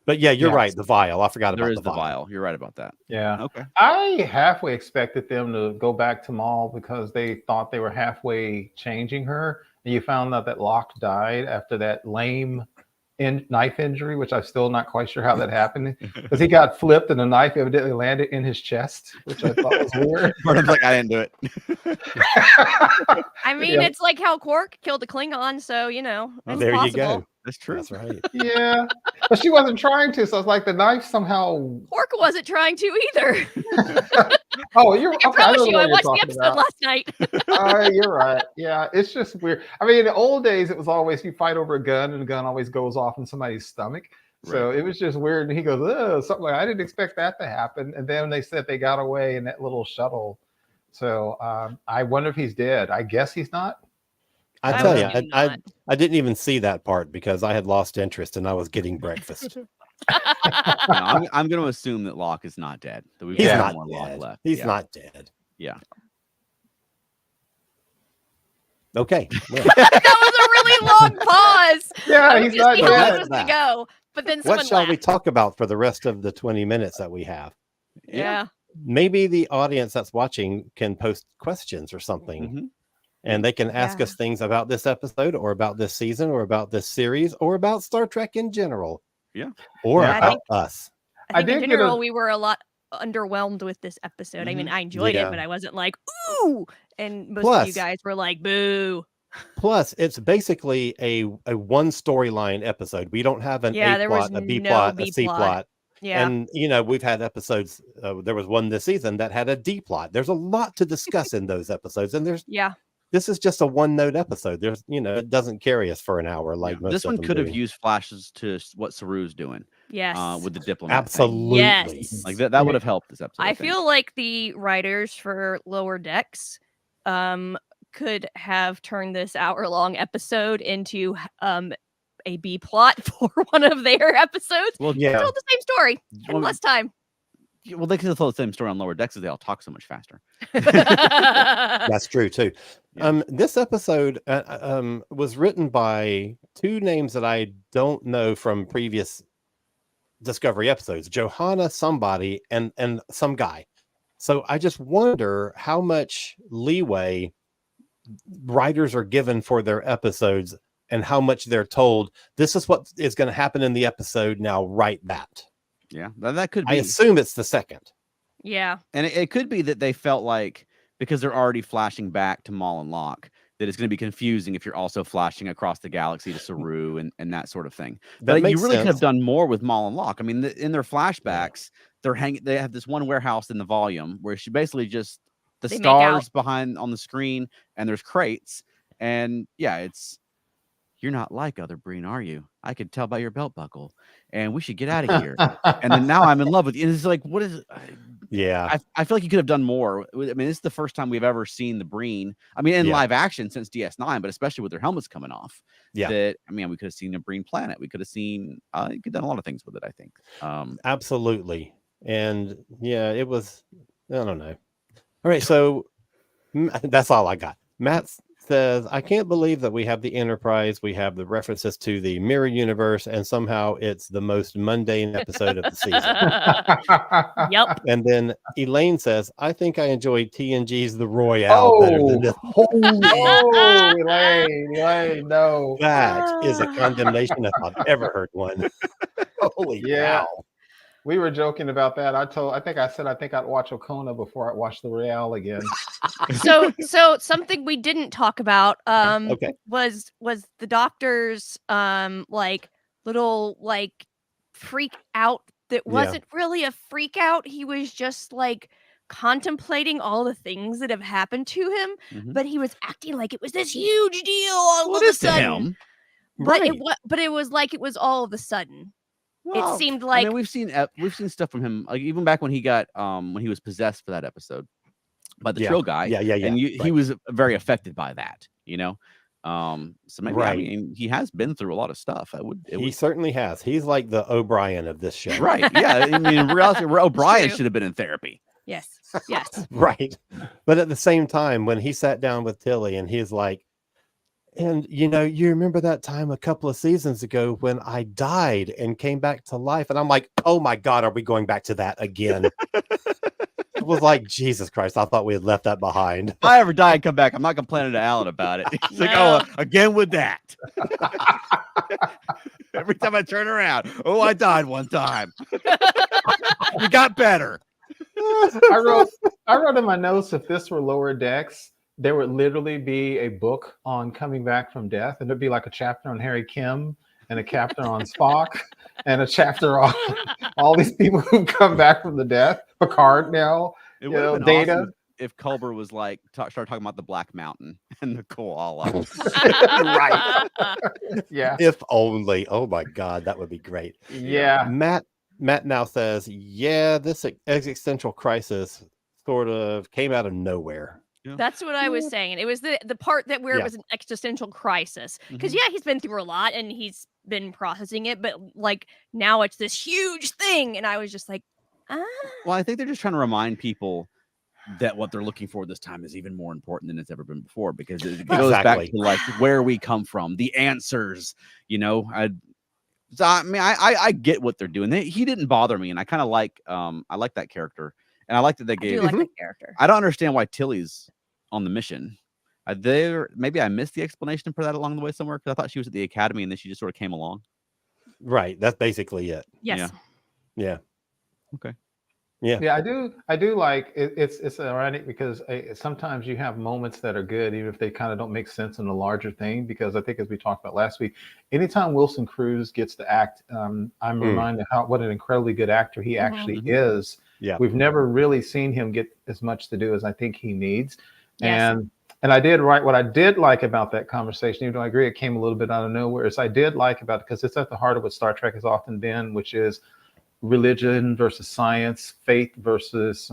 But yeah, you're Yeah. right. The vial. I forgot There about is the vial. You're right about that. Yeah. Okay. I halfway expected them to go back to Maul because they thought they were halfway changing her. And you found out that Locke died after that lame knife injury, which I'm still not quite sure how that happened. Because he got flipped and the knife evidently landed in his chest, which I thought was weird. Burnham's like, I didn't do it. I mean, Yeah. it's like how Quark killed the Klingon, so you know, it's There possible. you go. That's true. That's right. Yeah. But she wasn't trying to, so it's like the knife somehow. Quark wasn't trying to either. Oh, you're I okay. promise know you, what I you're watched the talking episode about. last night. You're right. Yeah, it's just weird. I mean, in the old days, it was always you fight over a gun and the gun always goes off in somebody's stomach. So it was just weird. And he goes, "Ugh," something like I didn't expect that to happen. And then they said they got away in that little shuttle. So I wonder if he's dead. I guess he's not. I I tell would you, assume I not. didn't even see that part because I had lost interest and I was getting breakfast. No, I'm going to assume that Locke is not dead. That we've He's got not more Locke dead. left. He's Yeah. not dead. Yeah. Okay. Well, That was a really long pause. Yeah, I he's was not just how it dead. was to go. But then someone what shall we laughed. talk about for the rest of the 20 minutes that we have? Yeah. Maybe the audience that's watching can post questions or something. Mhm. And they can ask us things about this episode or about this season or about this series or about Star Trek in general. Yeah. Or Yeah, about us. I think I in did get general a- we were a lot underwhelmed with this episode. I mean, I enjoyed Yeah. it, but I wasn't like, ooh. And most of Plus- you guys were like, boo. Plus, it's basically a one storyline episode. We don't have an A there was plot, a B no plot, a B C plot. plot. Yeah. And, we've had episodes. There was one this season that had a D plot. There's a lot to discuss in those episodes. And this is just a one note episode. There's, it doesn't carry us for an hour like most This of one them could have do. used flashes to what Saru's doing Yes. with the diplomat thing. Absolutely. Yes. Like that would have helped this episode. I think. feel like the writers for Lower Decks could have turned this hour-long episode into a B plot for one of their episodes. Well, Yeah. Told the same story in Well, less time. Well, they could have told the same story on Lower Decks as they all talk so much faster. That's true too. Yeah. This episode was written by two names that I don't know from previous Discovery episodes: Johanna somebody and some guy. So I just wonder how much leeway writers are given for their episodes and how much they're told this is what is going to happen in the episode. Now write that. Yeah, that could I be. assume it's the second. Yeah. And it could be that they felt like because they're already flashing back to Maul and Locke, that it's going to be confusing if you're also flashing across the galaxy to Saru and that sort of thing. That But you makes really could have sense. done more with Maul and Locke. I mean, in their flashbacks, they have this one warehouse in the volume where she basically just the They make stars behind on the screen and there's crates. And yeah, you're not like other Breen, are you? I could tell by your belt buckle. And we should get out of here. And then now I'm in love with you. And it's like, what is Yeah. I feel like you could have done more. I mean, this is the first time we've ever seen the Breen. I mean, in live action since DS9, but especially with their helmets coming off. Yeah. We could have seen a Breen planet. We could have seen. You could have done a lot of things with it, I think. Absolutely. And yeah, it was. I don't know. All right, so that's all I got. Matt says, I can't believe that we have the Enterprise, we have the references to the mirror universe, and somehow it's the most mundane episode of the season. Yep. And then Elaine says, I think I enjoyed TNG's The Royale better than this. Oh, Elaine, no. That is a condemnation if I've ever heard one. Holy Yeah. cow. We were joking about that. I think I'd watch Okona before I watch the Real again. So something we didn't talk about Okay. was the doctor's little freak out that wasn't really a freak out. He was just contemplating all the things that have happened to him, but he was acting like it was this huge deal all of a sudden. But it was like it was all of a sudden. Well, it seemed like we've seen stuff from him, like even back when he got when he was possessed for that episode by the Trill guy. Yeah. And he was very affected by that, So maybe I mean he has been through a lot of stuff. He certainly has. He's like the O'Brien of this show. Right. Yeah. I mean, in reality, O'Brien should have been in therapy. Yes. Yes. Right. But at the same time, when he sat down with Tilly and he's like, and you remember that time a couple of seasons ago when I died and came back to life? And I'm like, oh my God, are we going back to that again? It was like, Jesus Christ, I thought we had left that behind. If I ever die and come back, I'm not complaining to Alan about it. He's like, oh, again with that. Every time I turn around, oh, I died one time. We got better. I wrote in my notes, if this were Lower Decks, there would literally be a book on coming back from death, and it'd be like a chapter on Harry Kim and a chapter on Spock and a chapter on all these people who come back from the death. Picard now, it would have been Data. Awesome if Culber was like started talking about the Black Mountain and the koala. Right. Yeah. If only. Oh my God, that would be great. Yeah. Matt now says, yeah, this existential crisis sort of came out of nowhere. Yeah. That's what I was saying. It was the part that where it was an existential crisis. Because he's been through a lot and he's been processing it, but like now it's this huge thing, and I was just like, Well, I think they're just trying to remind people that what they're looking for this time is even more important than it's ever been before, because it goes back to like where we come from, the answers, So, I mean, I get what they're doing. He didn't bother me, and I kind of like I like that character, and I like that they gave. I do like that character. I don't understand why Tilly's on the mission. Maybe I missed the explanation for that along the way somewhere, because I thought she was at the academy and then she just sort of came along. Right, that's basically it. Yes. Yeah. Okay. Yeah, I do like it. It's ironic because sometimes you have moments that are good, even if they kind of don't make sense in the larger thing. Because I think, as we talked about last week, anytime Wilson Cruz gets to act, I'm reminded what an incredibly good actor he actually is. Yeah, we've never really seen him get as much to do as I think he needs. Yes. And I did write what I did like about that conversation, even though I agree it came a little bit out of nowhere, is I did like about it because it's at the heart of what Star Trek has often been, which is religion versus science, faith versus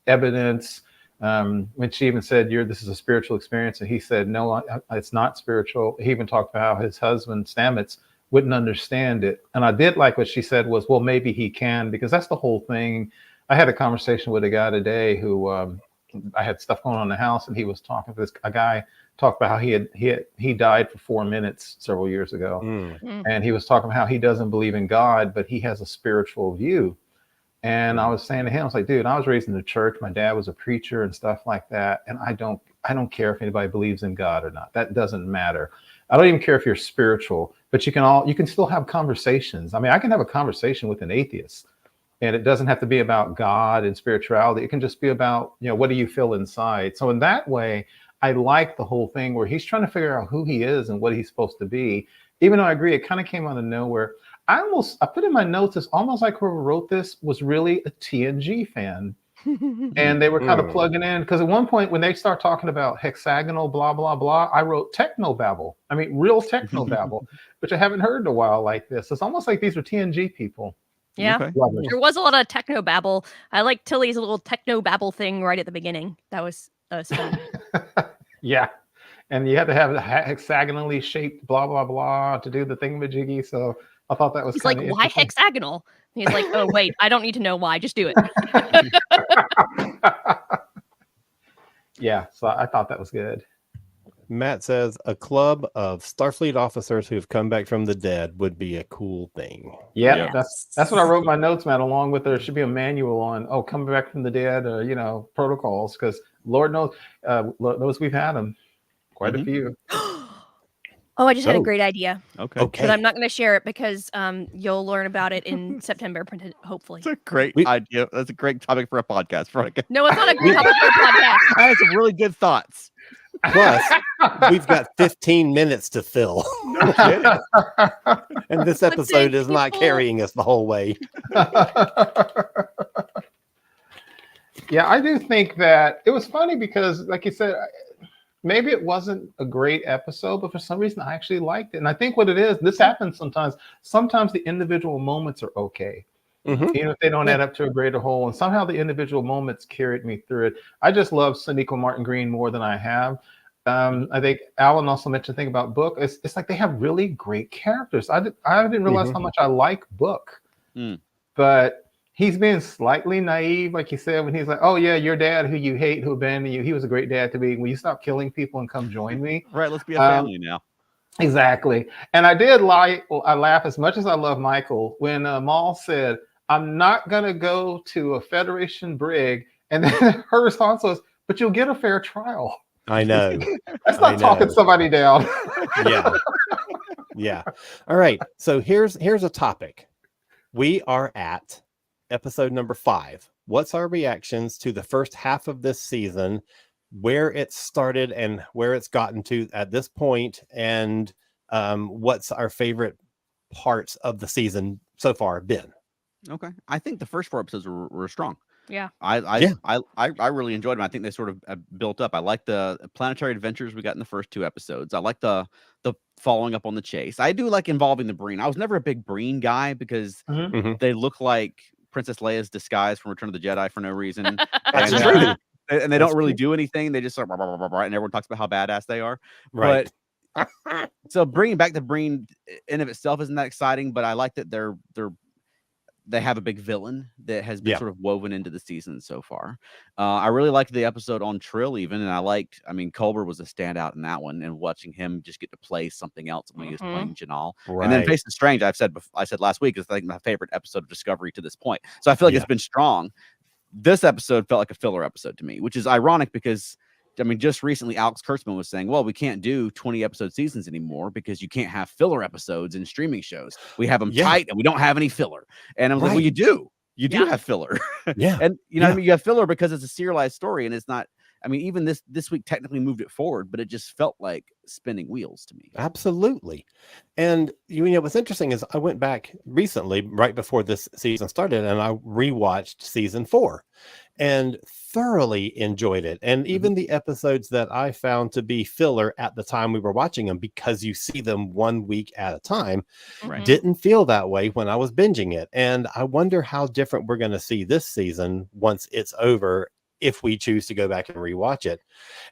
evidence. When she even said, this is a spiritual experience, and he said, no, it's not spiritual. He even talked about how his husband, Stamets, wouldn't understand it. And I did like what she said was, well, maybe he can, because that's the whole thing. I had a conversation with a guy today who I had stuff going on in the house, and he was talking to a guy talked about how he died for 4 minutes several years ago. And he was talking about how he doesn't believe in God, but he has a spiritual view. And I was saying to him, I was like, dude, I was raised in the church. My dad was a preacher and stuff like that. And I don't care if anybody believes in God or not. That doesn't matter. I don't even care if you're spiritual, but you can still have conversations. I mean, I can have a conversation with an atheist, and it doesn't have to be about God and spirituality. It can just be about, what do you feel inside? So in that way, I like the whole thing where he's trying to figure out who he is and what he's supposed to be. Even though I agree, it kind of came out of nowhere. I put in my notes, it's almost like whoever wrote this was really a TNG fan. And they were kind of plugging in, because at one point when they start talking about hexagonal, blah, blah, blah, I wrote technobabble. I mean, real technobabble, which I haven't heard in a while like this. It's almost like these are TNG people. Yeah, there was a lot of technobabble. I like Tilly's little technobabble thing right at the beginning. That was fun. Yeah. And you had to have a hexagonally shaped blah, blah, blah to do the thingamajiggy. So I thought that was He's like, why hexagonal? He's like, oh, wait, I don't need to know why. Just do it. Yeah, so I thought that was good. Matt says a club of Starfleet officers who've come back from the dead would be a cool thing. Yeah, that's what I wrote in my notes, Matt, along with there should be a manual on, coming back from the dead, or, protocols, because Lord knows we've had them. Quite a few. Oh, I just had a great idea. Okay. But I'm not going to share it because you'll learn about it in September, hopefully. That's a great idea. That's a great topic for a podcast. No, it's not a great topic for a podcast. I had some really good thoughts. Plus, we've got 15 minutes to fill. No kidding. And this episode is not carrying us the whole way. Yeah, I do think that it was funny because, like you said, maybe it wasn't a great episode, but for some reason I actually liked it. And I think what it is, this happens sometimes. Sometimes the individual moments are okay, even if they don't add up to a greater whole. And somehow the individual moments carried me through it. I just love Sonequa Martin Green more than I have. I think Alan also mentioned a thing about Book. It's like they have really great characters. I didn't realize how much I like Book, but he's being slightly naive, like you said, when he's like, "Oh yeah, your dad, who you hate, who abandoned you, he was a great dad to me. Will you stop killing people and come join me?" Right. Let's be a family now. Exactly. And I laugh as much as I love Michael when Maul said, "I'm not gonna go to a Federation brig," and then her response was, "But you'll get a fair trial." I know. That's not talking somebody down. Yeah. Yeah. All right. So here's a topic. We are at episode number 5. What's our reactions to the first half of this season, where it started and where it's gotten to at this point, and what's our favorite parts of the season so far been? Okay. I think the first 4 episodes were strong. Yeah. I really enjoyed them. I think they sort of built up. I like the planetary adventures we got in the first 2 episodes. I like the following up on the chase. I do like involving the Breen. I was never a big Breen guy because they look like Princess Leia's disguise from Return of the Jedi for no reason. That's true. And they don't really do anything. They just sort of, and everyone talks about how badass they are. Right. But so bringing back the Breen in of itself isn't that exciting, but I like that they have a big villain that has been sort of woven into the season so far. I really liked the episode on Trill even, and I mean, Culber was a standout in that one, and watching him just get to play something else when he was playing Janal. Right. And then Face the Strange, I said last week, is like my favorite episode of Discovery to this point. So I feel like it's been strong. This episode felt like a filler episode to me, which is ironic because I mean, just recently, Alex Kurtzman was saying, well, we can't do 20 episode seasons anymore because you can't have filler episodes in streaming shows. We have them tight and we don't have any filler. And I was like, well, you do. You do have filler. Yeah. And, you know what I mean? You have filler because it's a serialized story and it's not. I mean, even this week technically moved it forward, but it just felt like spinning wheels to me. Absolutely. And you know, what's interesting is I went back recently, right before this season started, and I rewatched season 4 and thoroughly enjoyed it. And even the episodes that I found to be filler at the time we were watching them, because you see them 1 week at a time, didn't feel that way when I was binging it. And I wonder how different we're going to see this season once it's over, if we choose to go back and rewatch it,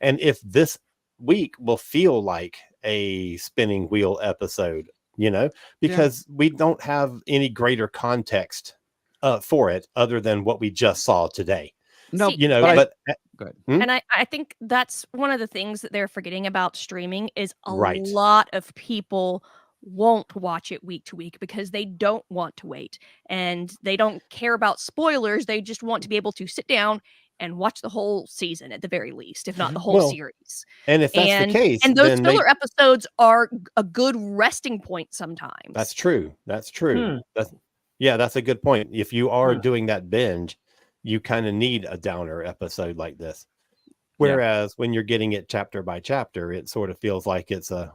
and if this week will feel like a spinning wheel episode, you know, because we don't have any greater context for it other than what we just saw today. No, you know, but good. And I think that's one of the things that they're forgetting about streaming is a lot of people won't watch it week to week because they don't want to wait and they don't care about spoilers. They just want to be able to sit down and watch the whole season at the very least, if not the whole series. And if that's the case, and those filler episodes are a good resting point sometimes. That's true. That's true. That's a good point. If you are doing that binge, you kind of need a downer episode like this. Whereas when you're getting it chapter by chapter, it sort of feels like it's a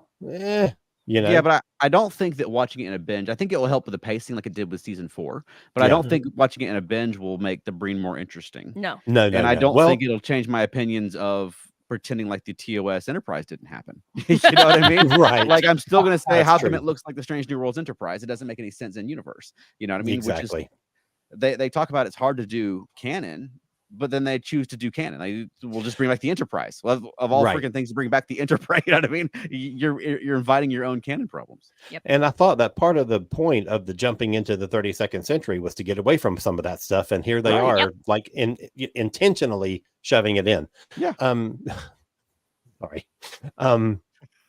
you know? Yeah, but I don't think that watching it in a binge, I think it will help with the pacing like it did with season 4. But I don't think watching it in a binge will make the Breen more interesting. No. And I don't think it'll change my opinions of pretending like the TOS Enterprise didn't happen. You know what I mean? Right. Like I'm still going to say, That's how true. come it looks like the Strange New Worlds Enterprise? It doesn't make any sense in universe. You know what I mean? Exactly. Which is, they talk about it's hard to do canon, but then they choose to do canon. We'll just bring back the Enterprise. Well, of all freaking things to bring back the Enterprise, you know what I mean? You're inviting your own canon problems. Yep. And I thought that part of the point of the jumping into the 32nd century was to get away from some of that stuff. And here they are, like intentionally shoving it in. Yeah. Sorry.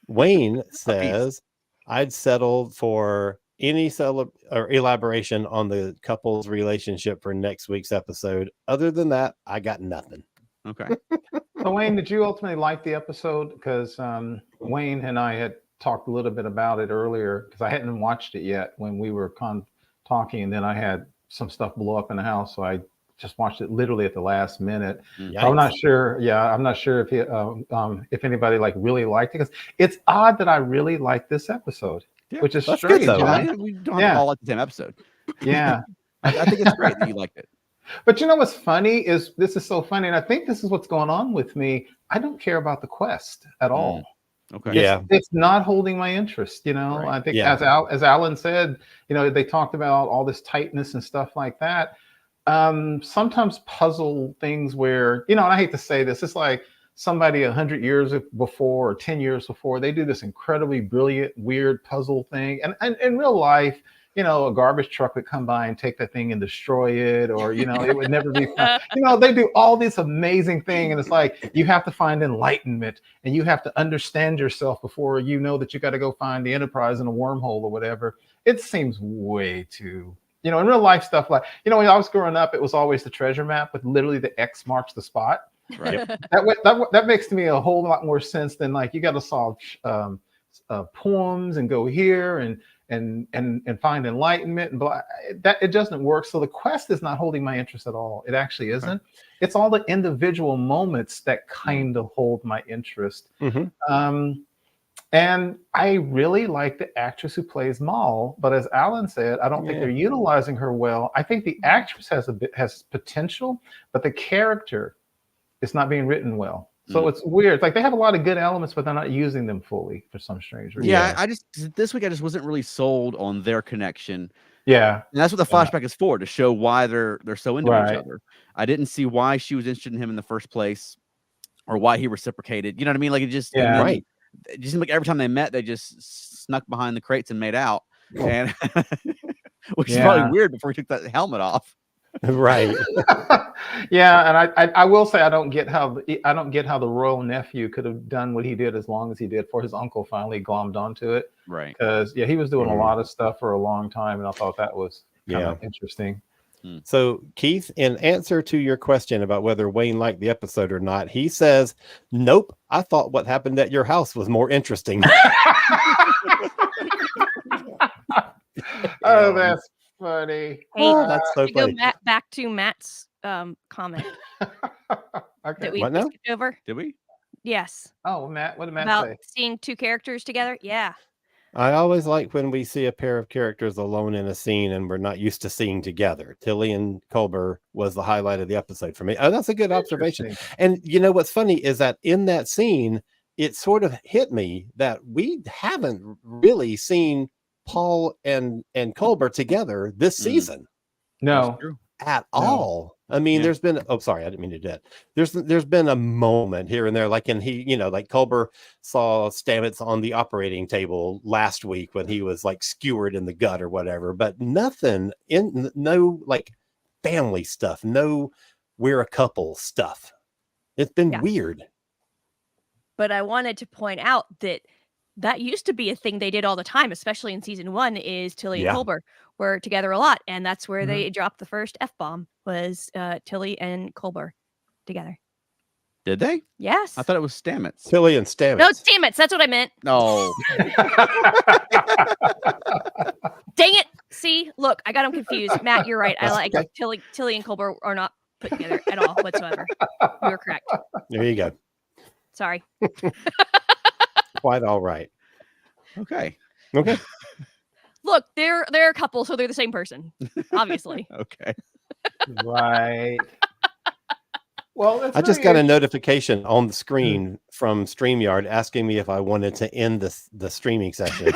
Wayne says, I'd settle for any elaboration on the couple's relationship for next week's episode. Other than that, I got nothing. Okay. So Wayne, did you ultimately like the episode? Because Wayne and I had talked a little bit about it earlier because I hadn't watched it yet when we were talking, and then I had some stuff blow up in the house, so I just watched it literally at the last minute. I'm not sure. Yeah, I'm not sure if anybody like really liked it, because it's odd that I really liked this episode. Yeah, which is strange. Good, though, we don't have to all like the same episode. Yeah. I think it's great that you liked it. But you know what's funny is this is so funny, and I think this is what's going on with me. I don't care about the quest at all. Okay. It's not holding my interest. You know, I think as Alan said, you know, they talked about all this tightness and stuff like that. Sometimes puzzle things where, you know, and I hate to say this, it's like somebody 100 years before or 10 years before. They do this incredibly brilliant, weird puzzle thing. And in real life, you know, a garbage truck would come by and take the thing and destroy it, or, you know, it would never be found. You know, they do all this amazing thing. And it's like, you have to find enlightenment and you have to understand yourself before you know that you got to go find the Enterprise in a wormhole or whatever. It seems way too, you know, in real life stuff, like, you know, when I was growing up, it was always the treasure map with literally the X marks the spot. Right. That makes to me a whole lot more sense than like, you got to solve poems and go here and find enlightenment and blah. That it doesn't work. So the quest is not holding my interest at all. It actually isn't. It's all the individual moments that kind of hold my interest. And I really like the actress who plays Maul, but as Alan said, I don't think they're utilizing her well. I think the actress has potential, but the character is not being written well. So it's weird. It's like they have a lot of good elements, but they're not using them fully for some strange reason. Yeah, this week I just wasn't really sold on their connection. Yeah, and that's what the flashback is for, to show why they're so into each other. I didn't see why she was interested in him in the first place, or why he reciprocated. You know what I mean? Like it just it just seemed like every time they met, they just snuck behind the crates and made out, and which is probably weird before he took that helmet off. Right. Yeah, and I will say I don't get how the royal nephew could have done what he did as long as he did, for his uncle finally glommed onto it. Right. Because he was doing a lot of stuff for a long time, and I thought that was kind of interesting. So Keith, in answer to your question about whether Wayne liked the episode or not, he says, "Nope. I thought what happened at your house was more interesting." Oh, that's funny. Hey, that's so funny. Go back to Matt's comment that we skipped over. Did we? Yes. Oh, Matt, what did Matt about say? Seeing two characters together? Yeah. I always like when we see a pair of characters alone in a scene and we're not used to seeing together. Tilly and Culber was the highlight of the episode for me. Oh, that's a good observation. And you know what's funny is that in that scene, it sort of hit me that we haven't really seen Paul and Culber together this season. No, at all. I mean, there's been, sorry, I didn't mean to do that. There's been a moment here and there, like like Culber saw Stamets on the operating table last week when he was like skewered in the gut or whatever, but nothing no like family stuff, no we're a couple stuff. It's been weird. But I wanted to point out that used to be a thing they did all the time, especially in season 1, is Tilly and Culber were together a lot. And that's where they dropped the first F-bomb, was Tilly and Culber together. Did they? Yes. I thought it was Stamets. Tilly and Stamets. No, it's Stamets. That's what I meant. No. Dang it. See, look, I got them confused. Matt, you're right. I like Tilly and Culber are not put together at all whatsoever. You were correct. There you go. Sorry. Quite all right. Okay. Look, they're a couple, so they're the same person, obviously. Okay. Right. Well, I just got a notification on the screen from StreamYard asking me if I wanted to end the streaming session.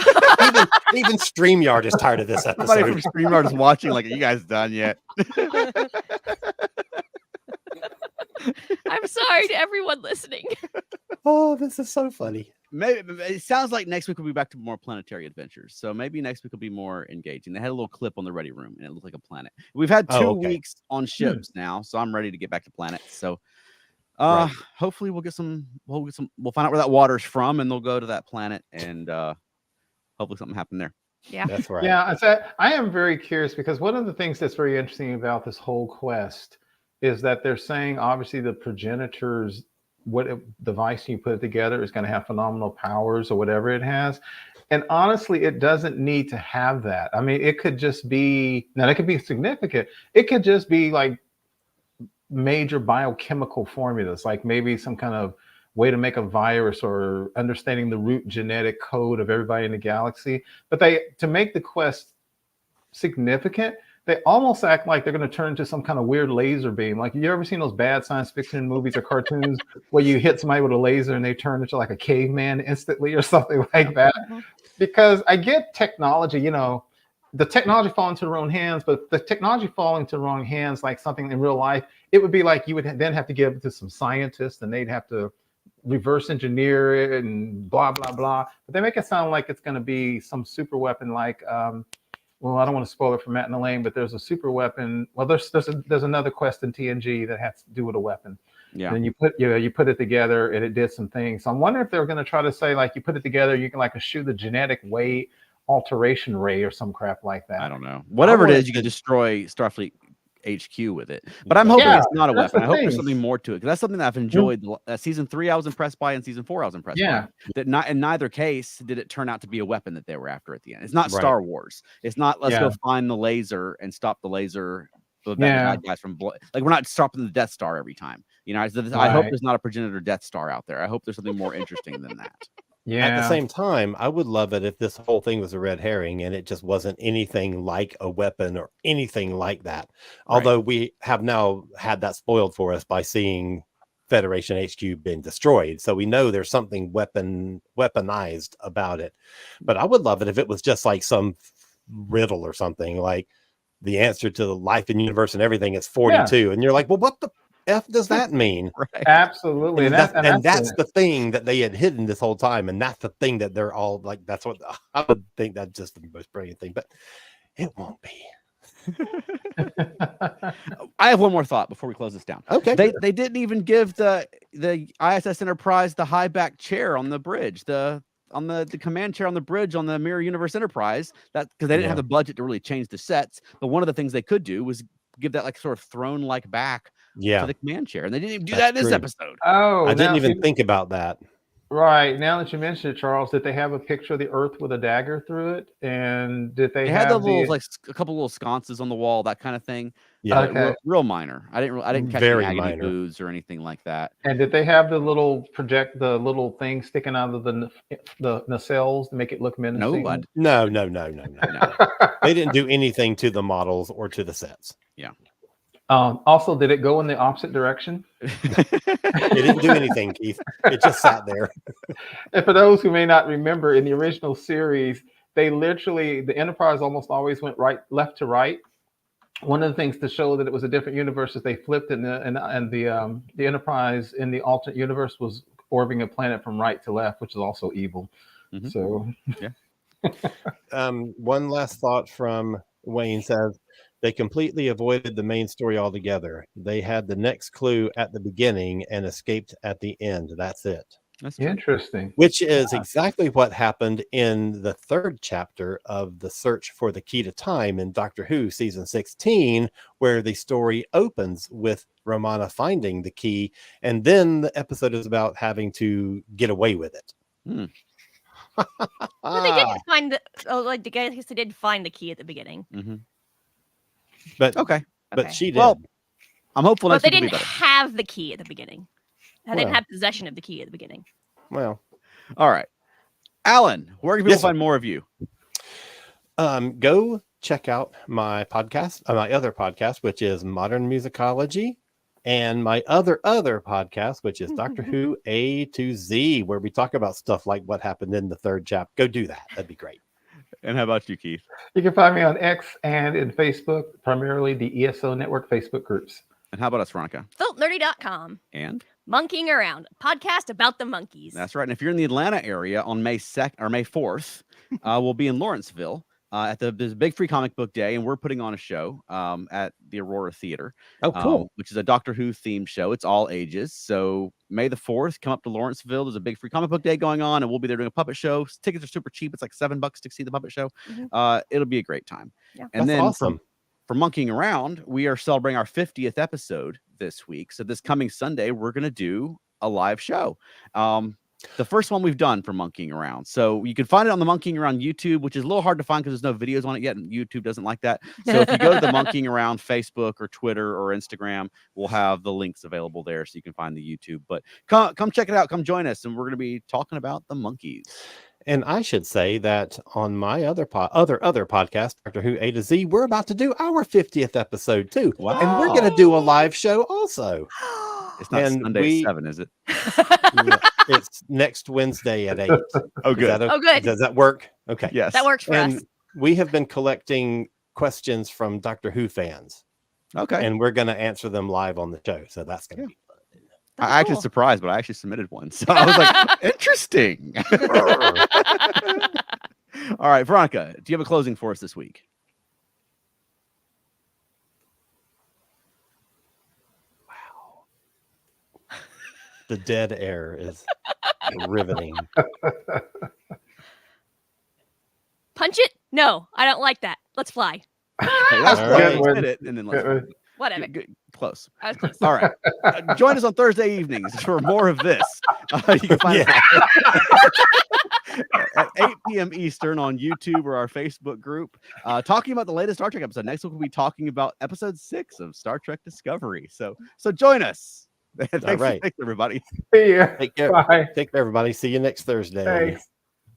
even StreamYard is tired of this episode. Somebody from StreamYard is watching, like, are you guys done yet? I'm sorry to everyone listening. Oh, this is so funny. Maybe it sounds like next week we'll be back to more planetary adventures. So maybe next week will be more engaging. They had a little clip on the Ready Room, and it looked like a planet. We've had 2 weeks on ships now, so I'm ready to get back to planets. So hopefully we'll find out where that water's from, and they'll go to that planet, and hopefully something happened there. Yeah, that's right. Yeah, I am very curious, because one of the things that's very interesting about this whole quest is that they're saying obviously the progenitors, device you put it together is going to have phenomenal powers or whatever it has. And honestly, it doesn't need to have that. I mean, it could just be, now that could be significant. It could just be like major biochemical formulas, like maybe some kind of way to make a virus, or understanding the root genetic code of everybody in the galaxy. But to make the quest significant, they almost act like they're going to turn into some kind of weird laser beam. Like, you ever seen those bad science fiction movies or cartoons where you hit somebody with a laser and they turn into like a caveman instantly or something like that? Because I get technology, the technology falling into the wrong hands, but the technology falling into the wrong hands, like something in real life, it would be like you would then have to give it to some scientists, and they'd have to reverse engineer it and blah blah blah. But they make it sound like it's going to be some super weapon, like well, I don't want to spoil it for Matt and Elaine, but there's a super weapon. Well, there's another quest in TNG that has to do with a weapon. Yeah. And you put it together and it did some things. So I'm wondering if they're going to try to say, like, you put it together, you can like shoot the genetic way alteration ray or some crap like that. I don't know. Whatever it is, you can destroy Starfleet HQ with it. But I'm hoping it's not a weapon. I hope there's something more to it, because that's something that I've enjoyed. Season 3 I was impressed by, and season 4 I was impressed by. That not in neither case did it turn out to be a weapon that they were after at the end. It's not Star Wars. It's not let's go find the laser and stop the laser. Bad guys from like, we're not stopping the Death Star every time. You know, I hope there's not a Progenitor Death Star out there. I hope there's something more interesting than that. At the same time, I would love it if this whole thing was a red herring and it just wasn't anything like a weapon or anything like that. Although we have now had that spoiled for us by seeing Federation HQ being destroyed. So we know there's something weaponized about it. But I would love it if it was just like some riddle or something, like the answer to the life and universe and everything is 42. And you're like, well, what the F does that mean? Absolutely. And that's the thing that they had hidden this whole time. And that's the thing that they're all like, that's what I would think that's just the most brilliant thing, but it won't be. I have one more thought before we close this down. Okay. They didn't even give the ISS Enterprise the high back chair on the bridge, the command chair on the bridge on the Mirror Universe Enterprise, that because they didn't have the budget to really change the sets. But one of the things they could do was give that like sort of throne like back to the command chair, and they didn't even do that in this episode. Oh, I didn't even think about that. Right, now that you mentioned it, Charles, did they have a picture of the Earth with a dagger through it? And did they had the little like a couple little sconces on the wall, that kind of thing? Yeah, real minor. I didn't catch any agony booths or anything like that. And did they have the little thing sticking out of the nacelles to make it look menacing? No. They didn't do anything to the models or to the sets. Yeah. Also, did it go in the opposite direction? It didn't do anything, Keith. It just sat there. And for those who may not remember, in the original series, the Enterprise almost always went left to right. One of the things to show that it was a different universe is they flipped, and the Enterprise in the alternate universe was orbiting a planet from right to left, which is also evil. Mm-hmm. So, one last thought from Wayne says, they completely avoided the main story altogether. They had the next clue at the beginning and escaped at the end. That's it. That's interesting. Which is exactly what happened in the 3rd chapter of the search for the key to time in Doctor Who season 16, where the story opens with Romana finding the key, and then the episode is about having to get away with it. But they didn't find I guess they did find the key at the beginning. Mm-hmm. But she did. Well, I'm hopeful. But they didn't have the key at the beginning. They didn't have possession of the key at the beginning. Well, all right, Alan, where can people find more of you? Go check out my podcast, my other podcast, which is Modern Musicology, and my other podcast, which is Doctor Who A to Z, where we talk about stuff like what happened in the 3rd chapter. Go do that. That'd be great. And how about you, Keith? You can find me on X and in Facebook, primarily the ESO Network Facebook groups. And how about us, Veronica? FiltNerdy.com. And Monkeying Around, a podcast about the monkeys. That's right. And if you're in the Atlanta area on May 2nd or May 4th, we'll be in Lawrenceville at there's a big free comic book day, and we're putting on a show at the Aurora Theater. Oh, cool. Which is a Doctor Who themed show. It's all ages. So May the 4th, come up to Lawrenceville. There's a big free comic book day going on, and we'll be there doing a puppet show. Tickets are super cheap. It's like $7 to see the puppet show. Mm-hmm. It'll be a great time. Yeah. And That's then awesome. For Monkeying Around, we are celebrating our 50th episode this week. So this coming Sunday, we're going to do a live show. The first one we've done for Monkeying Around. So you can find it on the Monkeying Around YouTube, which is a little hard to find because there's no videos on it yet, and YouTube doesn't like that. So if you go to the Monkeying Around Facebook or Twitter or Instagram, we'll have the links available there so you can find the YouTube. But come check it out. Come join us, and we're going to be talking about the monkeys. And I should say that on my other podcast, Doctor Who A to Z, we're about to do our 50th episode too. Wow. And we're going to do a live show also. It's not Sunday at 7, is it? It's next Wednesday at 8. Oh, good. Good. Does that work? Okay. Yes. That works for us. We have been collecting questions from Doctor Who fans. Okay. And we're going to answer them live on the show. So that's going to be fun. I actually surprised, but I actually submitted one. So I was like, interesting. All right, Veronica, do you have a closing for us this week? Wow. The dead air is riveting. Punch it? No, I don't like that. Let's fly. Hey, that's All right. right. It, and then let's Whatever. close. I was close. All right. Join us on Thursday evenings for more of this. You can find us at 8 p.m. Eastern on YouTube or our Facebook group, talking about the latest Star Trek episode. Next week, we'll be talking about episode 6 of Star Trek Discovery. So join us. Thanks, everybody. See ya. Take care. Bye. Take care, everybody. See you next Thursday. Thanks.